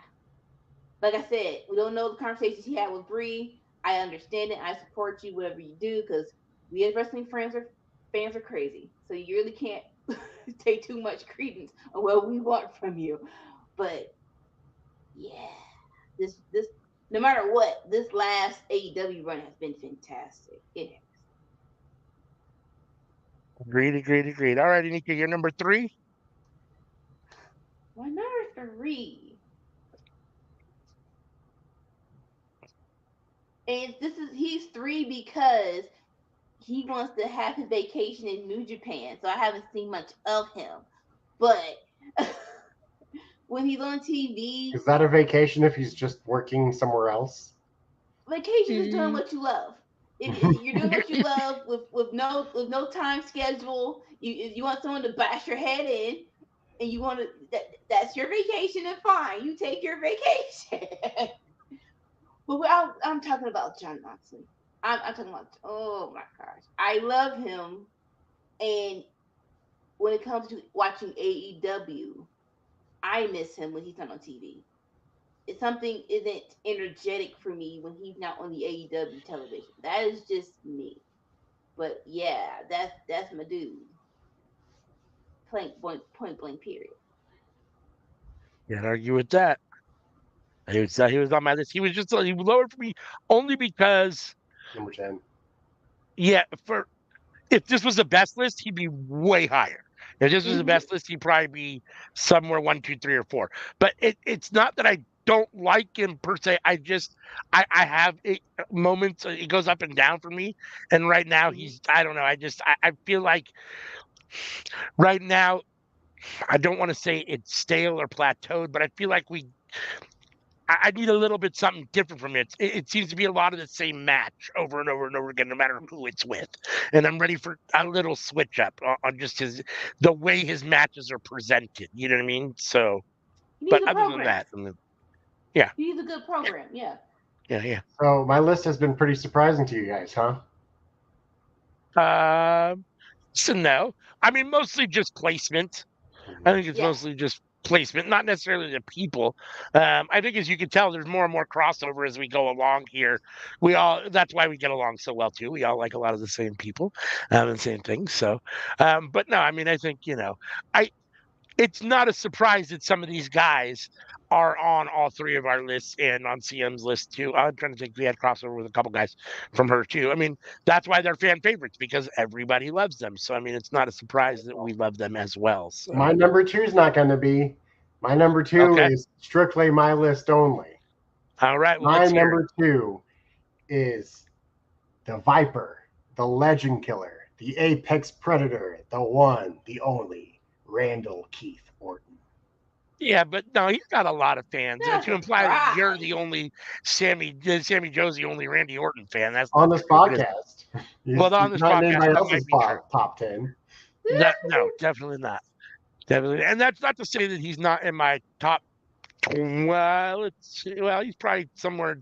like I said, we don't know the conversations he had with Brie. I understand it. I support you, whatever you do, because we as wrestling fans are crazy. So you really can't take too much credence on what we want from you. But yeah, this no matter what, this last AEW run has been fantastic. It has. Agreed. All right, Anika, you're number 3. My number 3. And he's 3 because he wants to have his vacation in New Japan, so I haven't seen much of him. But when he's on TV, is that a vacation if he's just working somewhere else? Vacation is doing what you love. If you're doing what you love with no time schedule, you want someone to bash your head in, and you want to that's your vacation, and fine, you take your vacation. But I'm talking about Jon Moxley. I'm talking about, oh my gosh, I love him, and when it comes to watching AEW, I miss him when he's not on TV. Something isn't energetic for me when he's not on the AEW television. That is just me. But yeah, that's my dude. Point blank period. Can't argue with that. He was on my list. He was lower for me only because number 10. Yeah, if this was the best list, he'd be way higher. If this was the best list, he'd probably be somewhere 1, 2, 3, or 4. But it's not that I don't like him per se. I have moments. It goes up and down for me. And right now I don't know. I feel like right now, I don't want to say it's stale or plateaued, but I feel like I need a little bit something different from it. It seems to be a lot of the same match over and over and over again, no matter who it's with. And I'm ready for a little switch up on just the way his matches are presented. You know what I mean? So, but other than that, yeah, he's a good program. Yeah. So my list has been pretty surprising to you guys, huh? So no, I mean mostly just placement. I think it's mostly just placement, not necessarily the people. I think, as you can tell, there's more and more crossover as we go along here. That's why we get along so well too. We all like a lot of the same people, and same things. So, but no, I mean, I think, it's not a surprise that some of these guys are on all three of our lists and on CM's list too. I'm trying to think, we had crossover with a couple guys from her too. I mean, that's why they're fan favorites, because everybody loves them. So I mean, it's not a surprise that we love them as well. So. My number 2 is not going to be. My number 2 is strictly my list only. All right. Well, my number 2 is the Viper, the Legend Killer, the Apex Predator, the one, the only, Randall Keith Orton. Yeah, but no, he's got a lot of fans. And to imply that you're the only Sammy Joe's the only Randy Orton fan, that's on this podcast. Well, on this podcast, anybody else's top 10. No, definitely not. Definitely, and that's not to say that he's not in my top. Well, he's probably somewhere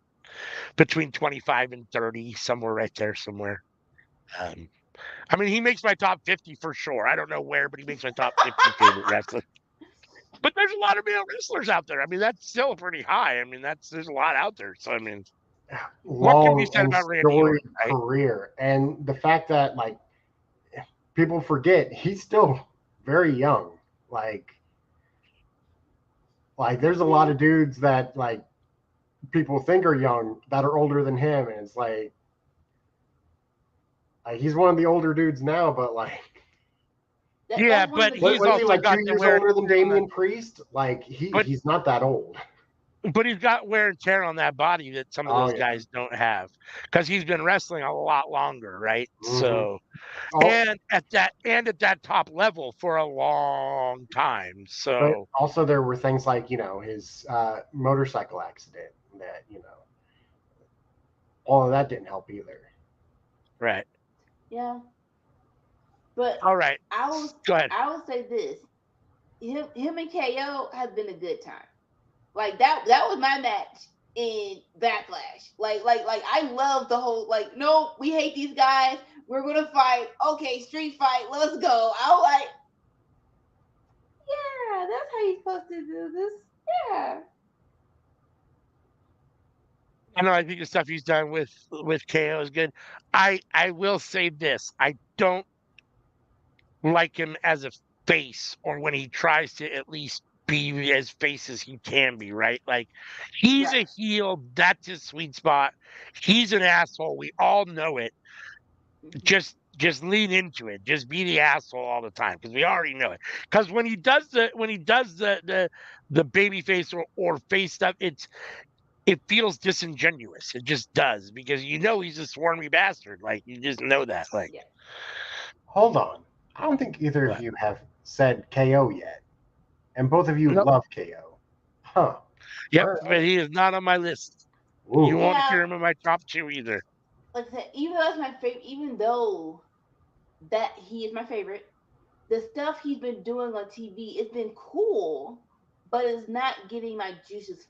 between 25 and 30, somewhere right there, somewhere. I mean, he makes my top 50 for sure. I don't know where, but he makes my top 50 favorite wrestler. But there's a lot of male wrestlers out there. I mean, that's still pretty high. I mean, there's a lot out there. So I mean, what can be said about Randy Orton, right? Career, and the fact that people forget he's still very young. Like there's a lot of dudes that people think are young that are older than him, and it's like he's one of the older dudes now, but yeah, but he's also got 2 years older than Damian Priest. He's not that old. But he's got wear and tear on that body that some of those guys don't have, because he's been wrestling a lot longer, right? Mm-hmm. So, and at that top level for a long time. So but also there were things like his motorcycle accident that all of that didn't help either. Right. Yeah. But all right, go ahead. I will say this: him and KO has been a good time. That was my match in Backlash. I love the whole no, we hate these guys. We're gonna fight. Okay, street fight. Let's go. I was like, yeah, that's how you're supposed to do this. Yeah. I know. I think the stuff he's done with KO is good. I will say this: I don't like him as a face, or when he tries to at least be as face as he can be, right? He's a heel. That's his sweet spot. He's an asshole. We all know it. Just lean into it. Just be the asshole all the time, because we already know it. Because when he does the baby face or face stuff, it feels disingenuous. It just does, because he's a swarmy bastard. You just know that. Hold on. I don't think either of you have said KO yet. And both of you love KO. Huh. Yep, right. But he is not on my list. Ooh. You won't hear him in my top 2 either. Like I said, even though that's my favorite, even though that he is my favorite, the stuff he's been doing on TV, it's been cool, but it's not getting my juices.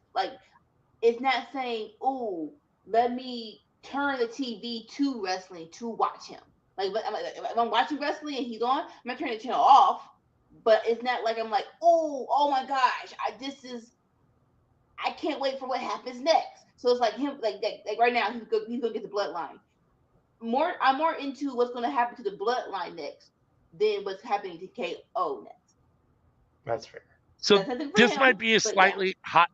It's not saying, "Ooh, let me turn the TV to wrestling to watch him." If I'm watching wrestling and he's on, I'm not turning the channel off. But it's not like I'm like, oh my gosh, I can't wait for what happens next. So it's like him, like right now, he's gonna get the bloodline. I'm more into what's gonna happen to the bloodline next than what's happening to KO next. That's fair. So this might be a slightly hot.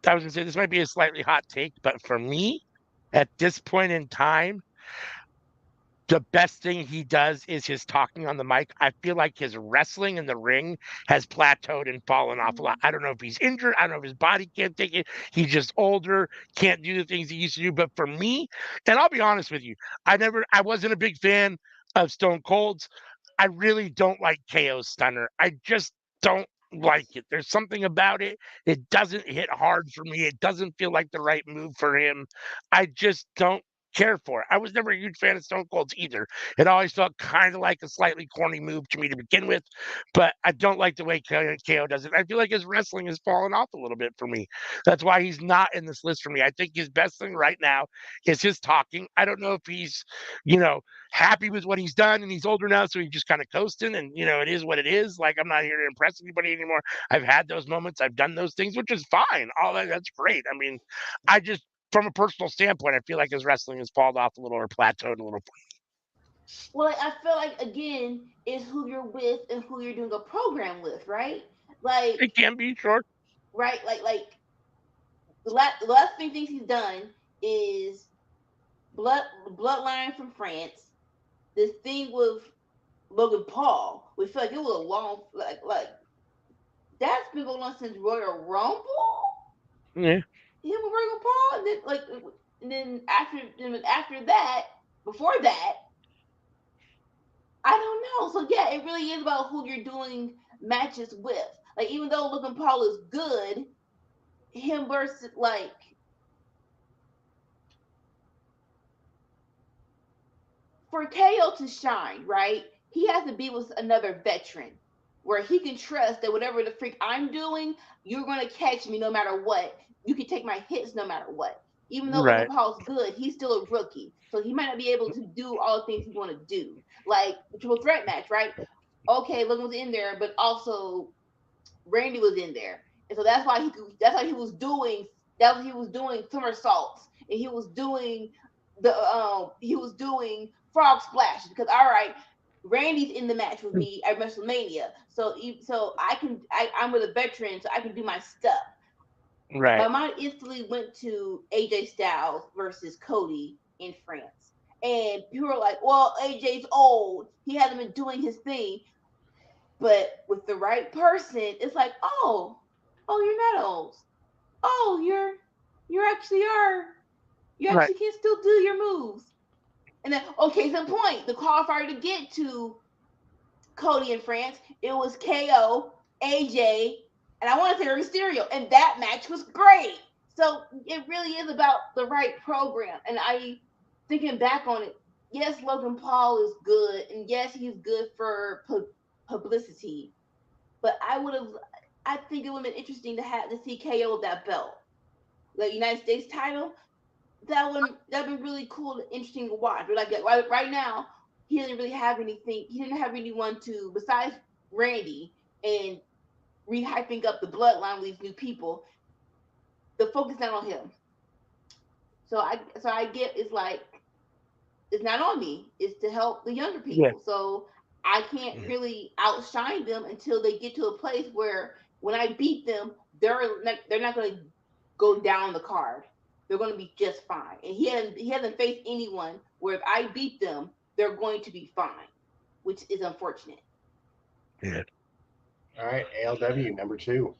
I was gonna say this might be a slightly hot take, but for me, at this point in time, the best thing he does is his talking on the mic. I feel like his wrestling in the ring has plateaued and fallen off a lot. I don't know if he's injured. I don't know if his body can't take it. He's just older, can't do the things he used to do. But for me, and I'll be honest with you, I wasn't a big fan of Stone Cold's. I really don't like KO's stunner. I just don't like it. There's something about it. It doesn't hit hard for me. It doesn't feel like the right move for him. I just don't care for. I was never a huge fan of Stone Cold's either. It always felt kind of like a slightly corny move to me to begin with, but I don't like the way KO does it. I feel like his wrestling has fallen off a little bit for me. That's why he's not in this list for me. I think his best thing right now is his talking. I don't know if he's, happy with what he's done and he's older now, so he's just kind of coasting and, it is what it is. Like, I'm not here to impress anybody anymore. I've had those moments. I've done those things, which is fine. All that's great. I mean, from a personal standpoint, I feel like his wrestling has fallen off a little or plateaued a little. Well, I feel like, again, it's who you're with and who you're doing a program with, right? Like, it can be short, right? Like the last thing he's done is Bloodline from France. This thing with Logan Paul, we feel like it was a long, like that's been going on since Royal Rumble. Yeah. Him with Logan Paul, and then after that, before that, I don't know. So yeah, it really is about who you're doing matches with. Like, even though Logan Paul is good, him versus for KO to shine, right? He has to be with another veteran where he can trust that whatever the freak I'm doing, you're gonna catch me no matter what. You can take my hits no matter what. Even though Logan Paul's good, he's still a rookie. So he might not be able to do all the things he want to do. Like the triple threat match, right? Okay, Logan was in there, but also Randy was in there. And so that's why he was doing somersaults, and he was doing frog splash, because all right, Randy's in the match with me at WrestleMania, so I'm with a veteran, so I can do my stuff. Right. My mind instantly went to AJ Styles versus Cody in France, and people were like, "Well, AJ's old; he hasn't been doing his thing." But with the right person, it's like, oh, you're not old. Oh, you actually can still do your moves. And then, okay, some point, the qualifier to get to Cody in France, it was KO, AJ, and I want to say Mysterio, and that match was great. So it really is about the right program. And thinking back on it, yes, Logan Paul is good, and yes, he's good for publicity, but I think it would have been interesting to see KO with that belt, the United States title. That'd be really cool and interesting to watch. But like right now, he didn't really have anything. He didn't have anyone to, besides Randy, and rehyping up the bloodline with these new people. The focus not on him. So I get it's not on me. It's to help the younger people. Yeah. So I can't really outshine them until they get to a place where when I beat them, they're not going to go down the card. They're going to be just fine. And he hasn't faced anyone where if I beat them, they're going to be fine, which is unfortunate. Yeah. All right, ALW number 2.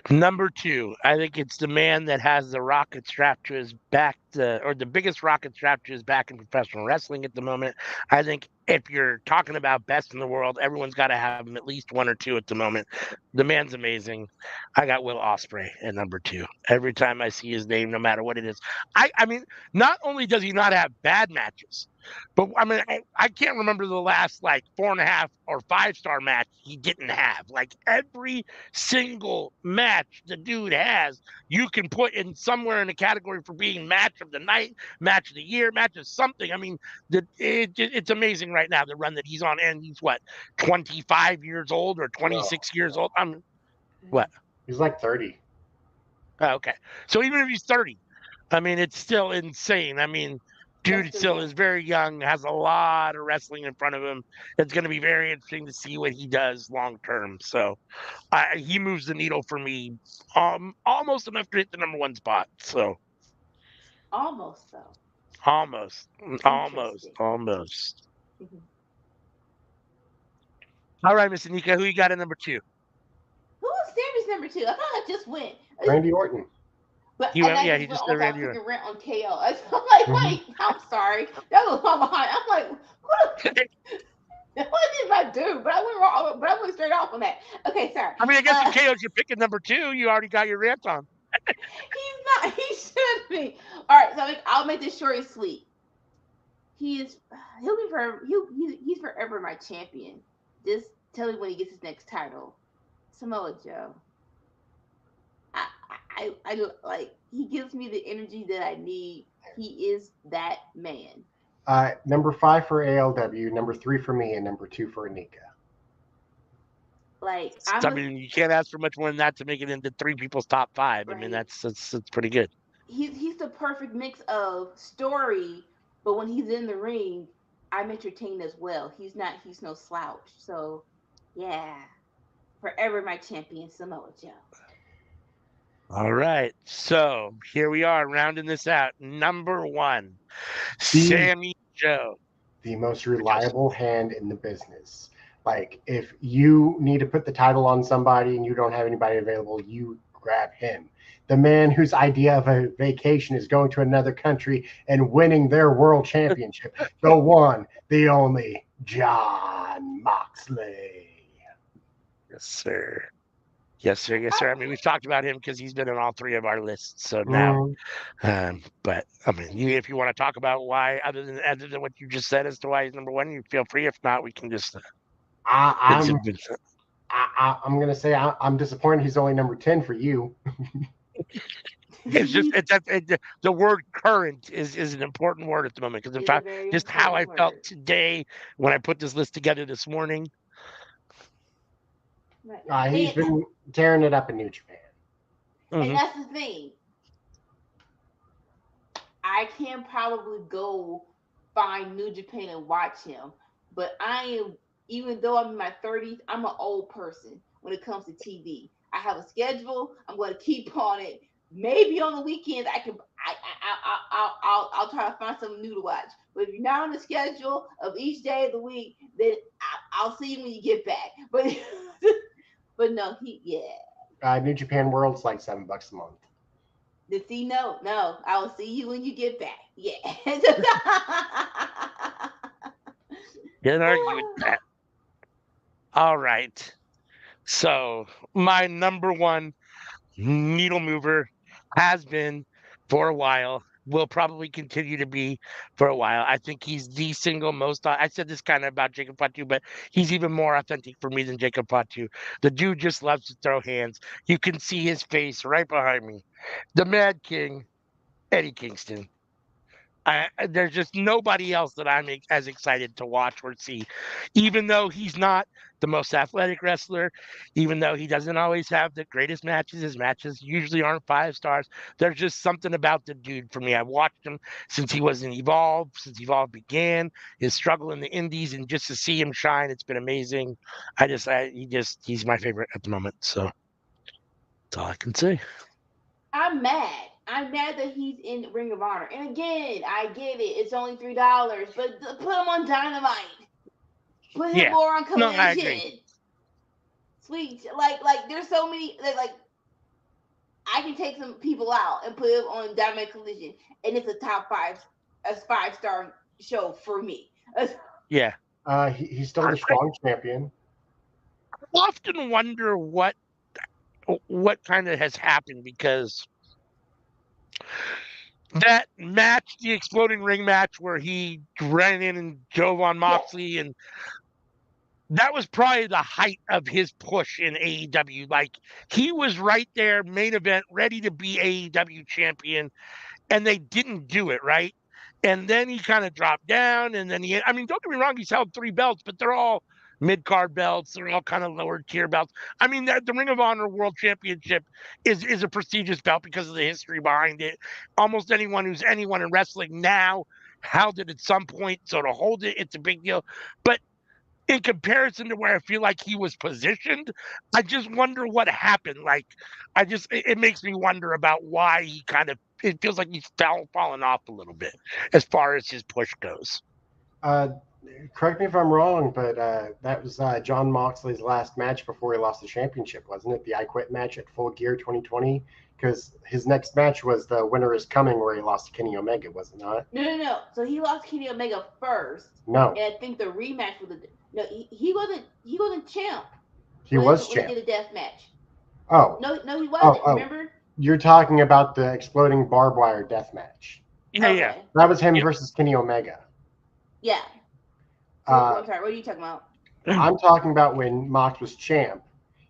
Number 2, I think it's the man that has the rocket strapped to his back, or the biggest rocket strapped to his back in professional wrestling at the moment. I think if you're talking about best in the world, everyone's got to have him at least 1 or 2 at the moment. The man's amazing. I got Will Ospreay at number 2. Every time I see his name, no matter what it is. I mean, not only does he not have bad matches, but I mean, I can't remember the last 4.5 or 5-star match he didn't have. Like every single match the dude has, you can put in somewhere in the category for being match of the night, match of the year, match of something. I mean, it's amazing right now, the run that he's on. And he's 25 years old or 26 years old? What? He's like 30. Oh, okay. So even if he's 30, I mean, it's still insane. I mean, dude still is very young, has a lot of wrestling in front of him. It's going to be very interesting to see what he does long term. So he moves the needle for me almost enough to hit the number 1 spot. So almost, though. Almost. Mm-hmm. All right, Miss Anika, who you got at number 2? Who was Sammy's number 2? I thought I just went. Randy Orton. But he just said Randy Orton. Rant on KO. I'm like, wait, I'm sorry. That was far behind. I'm like, what did I do? But I went straight off on that. Okay, sorry. I mean, I guess if KO's your pick at number 2, you already got your rant on. He's not. He should be. All right, so I'll make this short and sweet. He's forever my champion. Just tell me when he gets his next title. Samoa Joe. I like, he gives me the energy that I need. He is that man. Number 5 for ALW, number 3 for me, and number 2 for Anika. Like, I mean, you can't ask for much more than that to make it into 3 people's top 5. Right. I mean, that's pretty good. He's the perfect mix of story, but when he's in the ring, I'm entertained as well. He's no slouch. So, yeah, forever my champion, Samoa Joe. All right, so here we are rounding this out. Number 1, Sammy Joe, the most reliable hand in the business. Like, if you need to put the title on somebody and you don't have anybody available, you grab him. The man whose idea of a vacation is going to another country and winning their world championship. The one, the only, Jon Moxley. Yes, sir. Yes, sir. Yes, sir. I mean, we've talked about him because he's been in all 3 of our lists. So now, but I mean, if you want to talk about why, other than what you just said as to why he's number 1, you feel free. If not, we can just. I'm gonna say I'm disappointed he's only number 10 for you. It's just the word current is an important word at the moment, because in fact, just how I felt today when I put this list together this morning. He's been tearing it up in New Japan. And that's the thing. I can probably go find New Japan and watch him, but even though I'm in my 30s, I'm an old person when it comes to TV. I have a schedule. I'm going to keep on it. Maybe on the weekends I'll try to find something new to watch. But if you're not on the schedule of each day of the week, then I'll see you when you get back. But no, New Japan World's like $7 a month. No, I will see you when you get back. Yeah. Can't argue with that. All right. So my number 1 needle mover has been for a while, will probably continue to be for a while. I think he's the single most, I said this kind of about Jacob Fatu, but he's even more authentic for me than Jacob Fatu. The dude just loves to throw hands. You can see his face right behind me. The Mad King, Eddie Kingston. There's just nobody else that I'm as excited to watch or see, even though he's not the most athletic wrestler, even though he doesn't always have the greatest matches. His matches usually aren't 5 stars. There's just something about the dude for me. I've watched him since he was in Evolve, since Evolve began, his struggle in the Indies, and just to see him shine, it's been amazing. He's my favorite at the moment. So that's all I can say. I'm mad that he's in Ring of Honor. And again, I get it. It's only $3, but put him on Dynamite. Put him more on Collision. No, I agree. Sweet. Like there's so many, like I can take some people out and put them on Dynamite Collision, and it's a top 5-star show for me. Yeah. He's still the strong champion. I often wonder what kind of has happened, because that match, the exploding ring match where he ran in and drove on Moxley, and that was probably the height of his push in AEW. Like, he was right there, main event, ready to be AEW champion, and they didn't do it, right? And then he kind of dropped down, and then don't get me wrong, he's held 3 belts, but they're all mid-card belts. They're all kind of lower tier belts. I mean, the Ring of Honor World Championship is a prestigious belt because of the history behind it. Almost anyone who's anyone in wrestling now held it at some point, so to hold it, it's a big deal. But in comparison to where I feel like he was positioned, I just wonder what happened. Like, it makes me wonder about why he it feels like he's fallen off a little bit as far as his push goes. Correct me if I'm wrong, but that was Jon Moxley's last match before he lost the championship, wasn't it? The I Quit match at Full Gear 2020? Because his next match was the Winter is Coming, where he lost to Kenny Omega, was it not? No. So he lost Kenny Omega first. No. And I think the rematch was he wasn't champ. He was champ. He did a death match. Oh. No, he wasn't. Remember? You're talking about the exploding barbed wire death match. Yeah, Okay. yeah. That was him Yep. versus Kenny Omega. Yeah. I'm sorry. What are you talking about? I'm talking about when Mox was champ.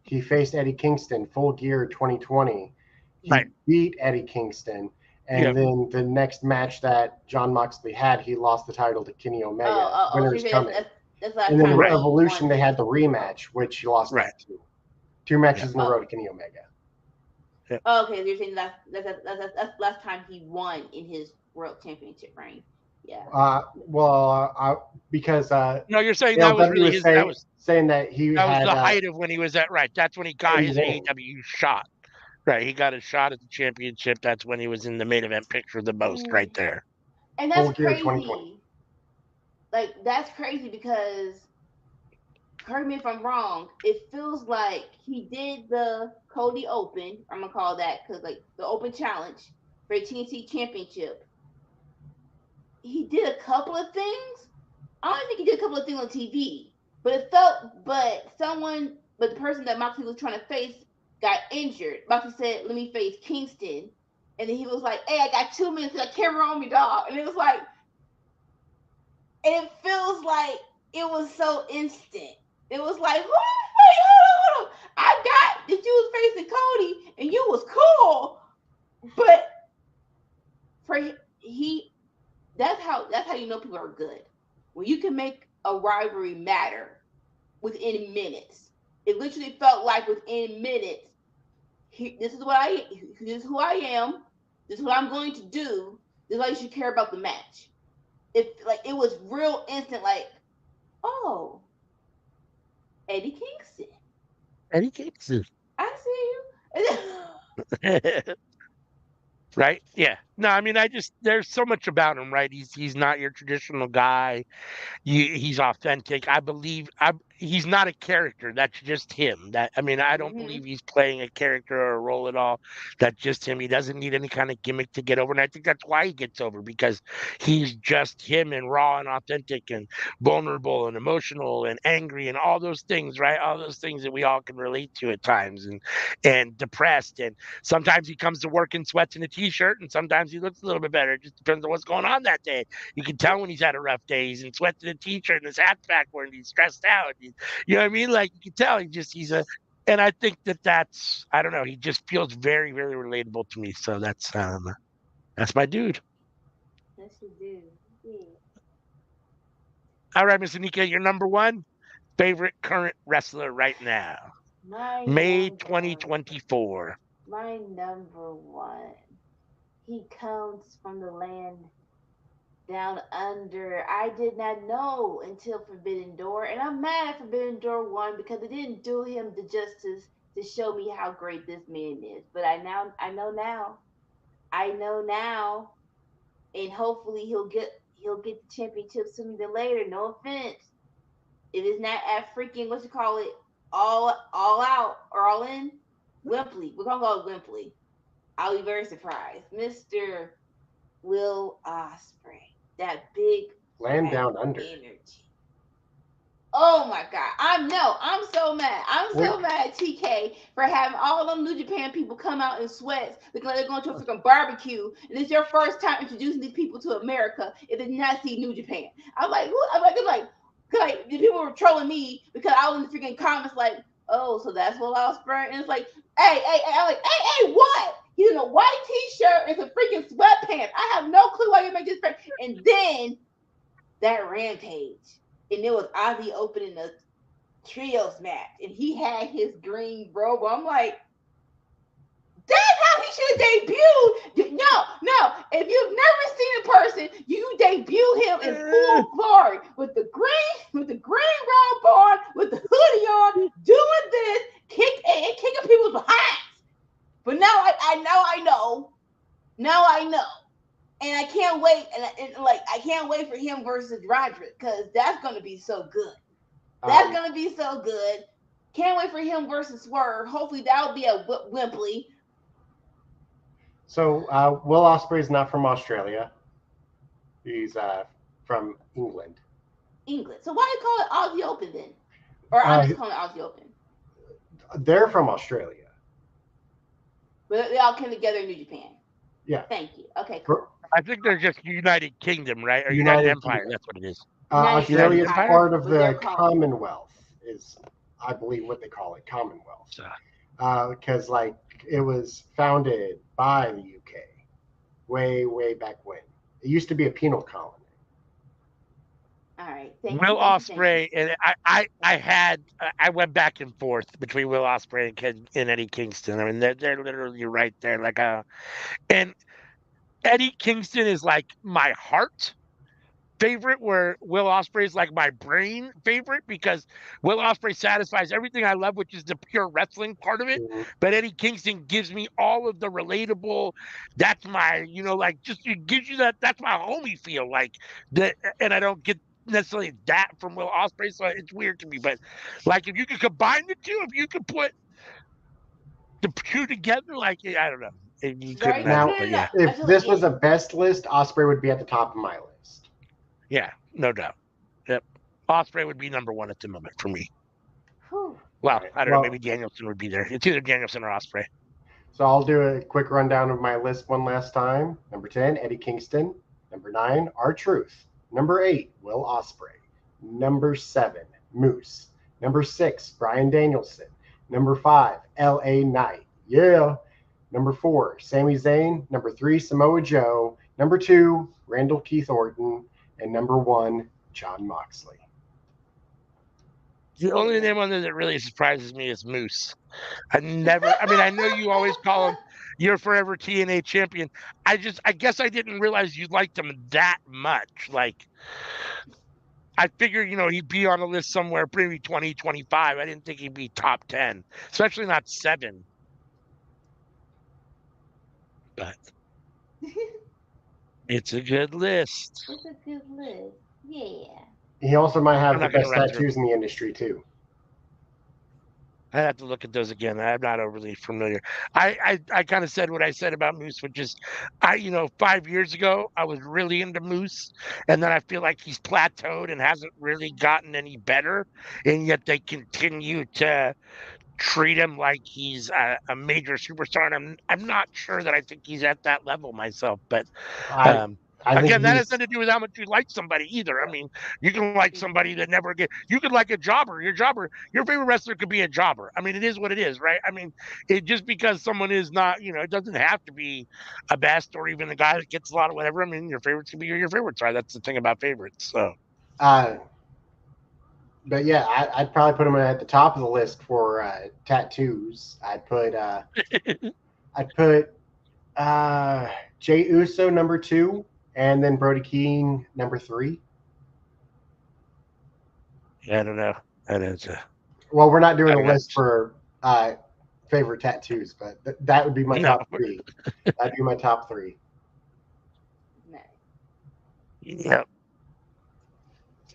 He faced Eddie Kingston, Full Gear 2020. He Right. beat Eddie Kingston. And Yep. then the next match that John Moxley had, he lost the title to Kenny Omega. Winner's so coming. that's last And then time Right. he Evolution, won. they had the rematch, which he lost Right. that too. 2 matches in a row to Kenny Omega. Okay, so you're saying that's last time he won in his world championship reign. Yeah. Because No, you're saying that was really his. saying that he That was had the height of when he was at. Right. That's when he got his winning. AEW shot. Right. He got a shot at the championship. That's when he was in the main event picture the most. Right there. And that's Full Gear crazy. 2020. Like that's crazy because, correct me if I'm wrong, it feels like he did the Cody Open. I'm gonna call that because like the Open Challenge for TNT Championship. He did a couple of things. I don't think he did a couple of things on TV, but it felt. But the person that Moxley was trying to face got injured. Moxley said, "Let me face Kingston," and then he was like, "Hey, I got 2 minutes. Like, camera on me, dog." And it was like, it feels like it was so instant. It was like, wait, hold on. I got that you was facing Cody and you was cool, but for that's how you know people are good. When you can make a rivalry matter within minutes. It literally felt like within minutes, this is who I am. This is what I'm going to do. This is why you should care about the match. It was real instant. Like, oh, Eddie Kingston. Eddie Kingston. I see you. Right? Yeah. No, I mean, there's so much about him, right? He's not your traditional guy. He's authentic. I believe he's not a character. That's just him. I don't believe he's playing a character or a role at all. That's just him. He doesn't need any kind of gimmick to get over. And I think that's why he gets over, because he's just him, and raw and authentic and vulnerable and emotional and angry and all those things, right? All those things that we all can relate to at times, and depressed. And sometimes he comes to work in sweats and a t-shirt, and sometimes he looks a little bit better. It just depends on what's going on that day. You can tell when he's had a rough day. He's in sweats and a t-shirt and his hat's backward and he's stressed out. You know what I mean? Like, you can tell and I think that's, I don't know, he just feels very, very relatable to me. So that's my dude. That's your dude. Yeah. All right, Miss Anika, your number one favorite current wrestler right now. May 2024. My number one. He comes from the land down under. I did not know until Forbidden Door, and I'm mad at Forbidden Door 1 because it didn't do him the justice to show me how great this man is. But I know now, and hopefully he'll get the championship sooner than later. No offense, if it's not at freaking all out or all in, Wembley. We're gonna call it Wembley. I'll be very surprised, Mr. Will Ospreay. That big land down under energy. Oh my God. I'm so mad. I'm so mad at TK for having all them New Japan people come out in sweats looking like they're going to a freaking barbecue. And it's your first time introducing these people to America if they did not see New Japan. I'm like, the people were trolling me because I was in the freaking comments like, oh, so that's Will Ospreay? And it's like, hey, I'm like, hey, what? He's in a white t-shirt and some freaking sweatpants. I have no clue why you make this friend. And then that Rampage. And it was Ozzy opening the trios match. And he had his green robe. I'm like, that's how he should have debuted. No. If you've never seen a person, you debut him in full glory with the green robe on, with the hoodie on, doing this, kicking people's behinds. But now I know. Now I know. And I can't wait. And I can't wait for him versus Roderick, because that's going to be so good. That's going to be so good. Can't wait for him versus Swerve. Hopefully that'll be at Wembley. So Will Ospreay is not from Australia. He's from England. So why do you call it Aussie Open then? Or I'm just calling it Aussie Open. They're from Australia. But they all came together in New Japan. Yeah. Thank you. Okay, cool. I think they're just United Kingdom, right? Or United Empire. Kingdom. That's what it is. Australia is Empire? part of But they're the called- Commonwealth, is I believe what they call it, Commonwealth. Because like it was founded by the UK way back when. It used to be a penal colony. All right. Will Ospreay and I went back and forth between Will Ospreay and Eddie Kingston. I mean, they're literally right there. Like and Eddie Kingston is like my heart favorite, where Will Ospreay is like my brain favorite, because Will Ospreay satisfies everything I love, which is the pure wrestling part of it. Mm-hmm. But Eddie Kingston gives me all of the relatable. That's my, like just it gives you that's my homie feel like that, and I don't get necessarily that from Will Ospreay, so it's weird to me. But like if you could combine the two, if you could put the two together, like I don't know, you couldn't. Now, but yeah, if this was a best list, Ospreay would be at the top of my list. yeah, no doubt. Yep, Ospreay would be number one at the moment for me. Whew. Well, Right. I don't know. Maybe Danielson would be there. It's either Danielson or Ospreay. So I'll do a quick rundown of my list one last time. Number 10, Eddie Kingston. Number 9, R-Truth. Number 8, Will Ospreay. Number 7, Moose. Number 6, Bryan Danielson. Number 5, L.A. Knight. Yeah. Number 4, Sami Zayn. Number 3, Samoa Joe. Number 2, Randall Keith Orton. And number 1, Jon Moxley. The only name on there that really surprises me is Moose. I know you always call him your forever TNA champion. I guess I didn't realize you liked him that much. Like, I figured, he'd be on a list somewhere, maybe 20, 25. I didn't think he'd be top 10, especially not 7. But it's a good list. It's a good list. Yeah. He also might have I'm the not gonna best run through. tattoos in the industry, too. I have to look at those again. I'm not overly familiar. I kind of said what I said about Moose, which is, 5 years ago, I was really into Moose. And then I feel like he's plateaued and hasn't really gotten any better. And yet they continue to treat him like he's a major superstar. And I'm not sure that I think he's at that level myself. But again, that has nothing to do with how much you like somebody either. I mean, you can like somebody that you could like a jobber. Your favorite wrestler could be a jobber. I mean, it is what it is, right? I mean, just because someone is not, it doesn't have to be a best or even a guy that gets a lot of whatever. I mean, your favorites can be your favorites, right? That's the thing about favorites. So, but yeah, I'd probably put him at the top of the list for tattoos. I'd put Jey Uso number 2. And then Brody King, number 3. Yeah, I don't know. Well, we're not doing a list for favorite tattoos, but that would be my top 3. That'd be my top 3. Yep.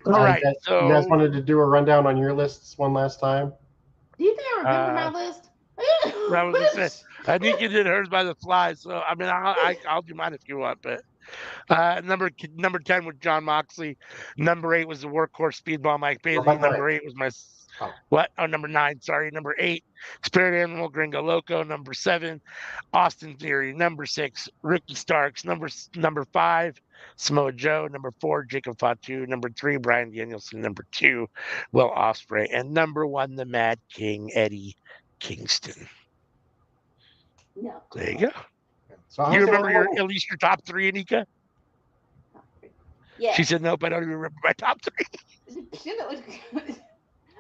All right. So you guys wanted to do a rundown on your lists one last time? Do you think I remember my list? I was gonna say, I think you did hers by the fly. So I mean, I'll do mine if you want, but. Number 10 was Jon Moxley. Number 8 was the workhorse speedball Mike Bailey. Number 8 was number 9. Sorry, number 8, Spirit Animal Gringo Loco. Number 7, Austin Theory. Number 6, Ricky Starks. Number 5, Samoa Joe. Number 4, Jacob Fatu. Number 3, Bryan Danielson. Number 2, Will Ospreay. And number 1, the Mad King Eddie Kingston. No. There you go. So you remember at least your top 3, Anika? Yeah. She said, nope, I don't even remember my top 3.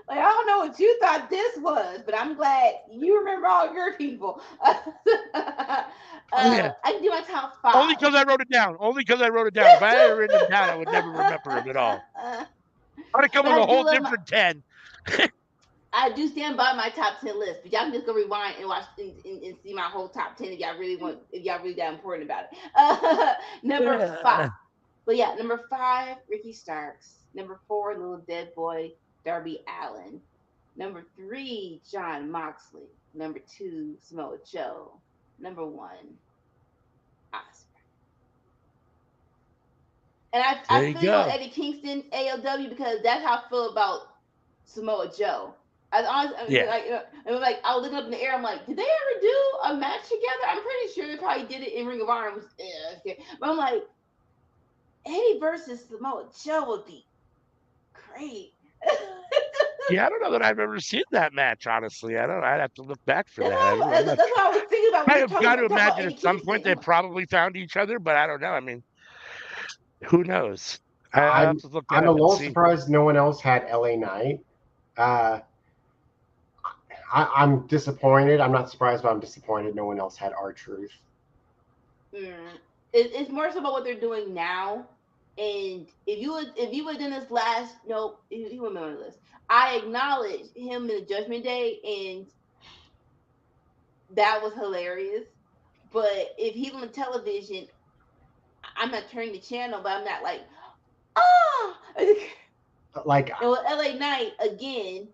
I don't know what you thought this was, but I'm glad you remember all your people. Yeah. I can do my top 5. Only because I wrote it down. If I had written them down, I would never remember them at all. I'd have come with a whole different 10. I do stand by my top 10 list, but y'all can just go rewind and watch and see my whole top 10 if y'all really that important about it. Number 5. But yeah, number 5, Ricky Starks. Number 4, Little Dead Boy, Darby Allin. Number 3, Jon Moxley. Number 2, Samoa Joe. Number 1, Ospreay. And I feel on Eddie Kingston, AOW, because that's how I feel about Samoa Joe. I honestly, Yeah. like I was looking up in the air. I'm like, did they ever do a match together? I'm pretty sure they probably did it in Ring of Honor. But I'm like, Eddie versus Samoa Joe would be great. Yeah, I don't know that I've ever seen that match, honestly. I'd have to look back for That's that. what, that's what I was thinking about when I you have got to talking about imagine Eddie at some point they Kingston. probably found each other, but I don't know. I mean, who knows? I'll have I'm to look that I'm a up and little see. surprised no one else had LA Knight. Uh, I'm disappointed. I'm not surprised, but I'm disappointed no one else had R-Truth. It's more so about what they're doing now. And if you would done this last, nope, he wouldn't be on the list. I acknowledge him in the Judgment Day, and that was hilarious. But if he's on television, I'm not turning the channel, but I'm not like, ah. Like And with LA Knight again,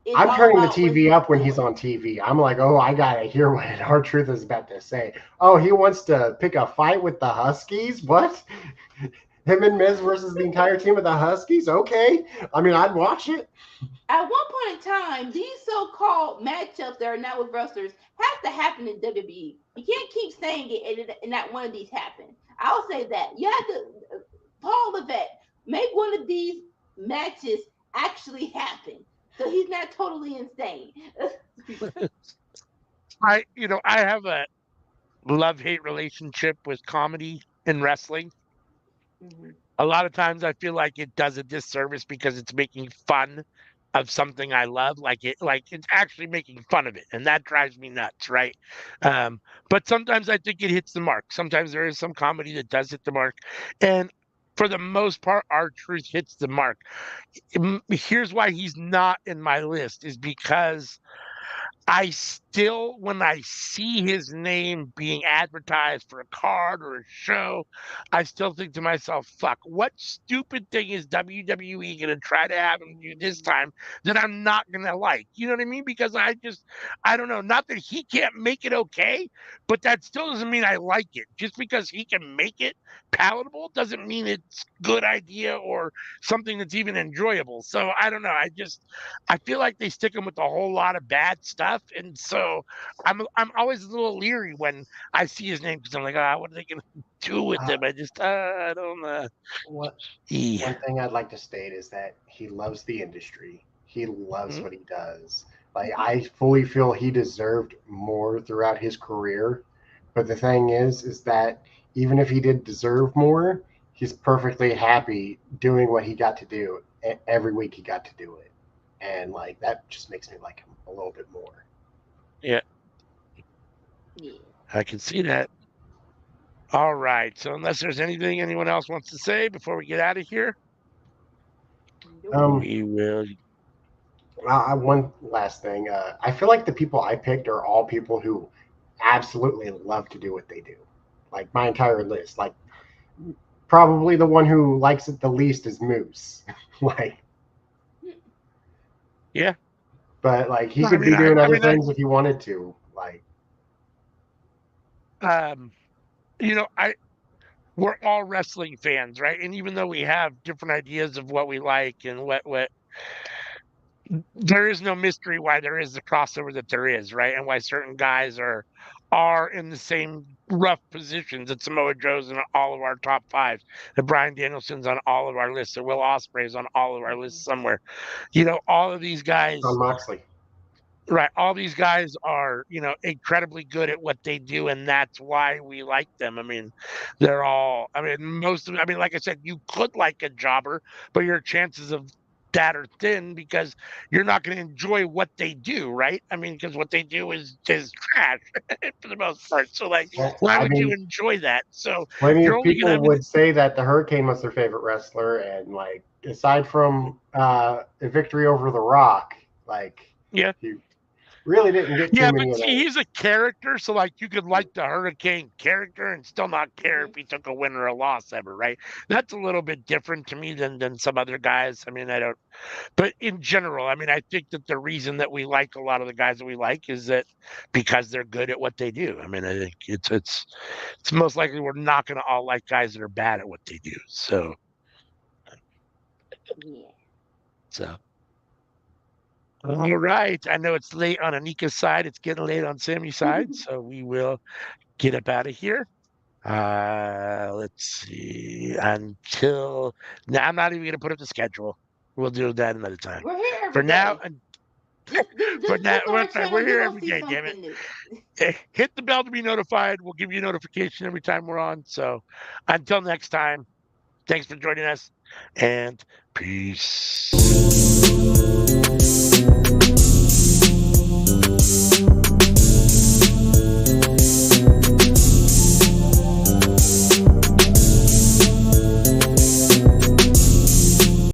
it's I'm all turning the about what TV he's up when he's doing. on TV. I'm like, oh, I gotta hear what R-Truth is about to say. Oh, he wants to pick a fight with the Huskies? What? Him and Miz versus the entire team of the Huskies? Okay. I mean, I'd watch it. At one point in time, these so-called matchups that are now with wrestlers have to happen in WWE. You can't keep saying it and not one of these happen. I'll say that. You have to, Paul Levesque, make one of these matches actually happen. So he's not totally insane. I have a love-hate relationship with comedy in wrestling. Mhm. A lot of times I feel like it does a disservice because it's making fun of something I love, like it's actually making fun of it, and that drives me nuts, right? But sometimes I think it hits the mark. Sometimes there is some comedy that does hit the mark, and for the most part, R-Truth hits the mark. Here's why he's not in my list is because I still, when I see his name being advertised for a card or a show, I still think to myself, fuck, what stupid thing is WWE going to try to have him do this time that I'm not going to like? You know what I mean? Because I don't know, not that he can't make it okay, but that still doesn't mean I like it. Just because he can make it palatable doesn't mean it's good idea or something that's even enjoyable. So I don't know. I feel like they stick him with a whole lot of bad stuff, and so I'm always a little leery when I see his name because I'm like, what are they gonna do with him? I don't know. What Yeah. One thing I'd like to state is that he loves the industry. He loves Mhm. what he does. Like I fully feel he deserved more throughout his career. But the thing is that even if he did deserve more, he's perfectly happy doing what he got to do. Every week he got to do it. And like that just makes me like him a little bit more. Yeah, Yeah. I can see that. All right. So unless there's anything anyone else wants to say before we get out of here, Um, we will. one last thing. I feel like the people I picked are all people who absolutely love to do what they do. Like my entire list. Like probably the one who likes it the least is Moose. like, Yeah. but like he I could mean, be doing I other mean, things if he wanted to. Like, um, you know, I we're all wrestling fans, right? And even though we have different ideas of what we like and what there is no mystery why there is the crossover that there is, right? And why certain guys are in the same rough positions that Samoa Joe's in all of our top five, that Brian Danielson's on all of our lists, that Will Ospreay's on all of our lists somewhere. All of these guys, John Moxley. right? All these guys are, incredibly good at what they do, and that's why we like them. I mean, they're all. I mean, most of. I mean, like I said, you could like a jobber, but your chances of that are thin because you're not going to enjoy what they do, right? I mean, because what they do is trash for the most part. So, like, Well, why I would you mean, enjoy that? So, plenty you're of only going to people have. would say that the Hurricane was their favorite wrestler, and like aside from a victory over The Rock, like Yeah. he really didn't get too Yeah, but many of see, those. he's a character, so like you could like the Hurricane character and still not care if he took a win or a loss ever, right? That's a little bit different to me than some other guys. I mean, I don't, but in general, I mean, I think that the reason that we like a lot of the guys that we like is that because they're good at what they do. I mean, I think it's most likely we're not going to all like guys that are bad at what they do. So, Yeah. so All right. I know it's late on Anika's side. It's getting late on Sammy's side. So we will get up out of here. Let's see. Until now, I'm not even going to put up the schedule. We'll do that another time. We're here every For now, day. for now, Click on our channel, we're here you're every gonna see day, damn it. something new. Hit the bell to be notified. We'll give you a notification every time we're on. So until next time, thanks for joining us and peace.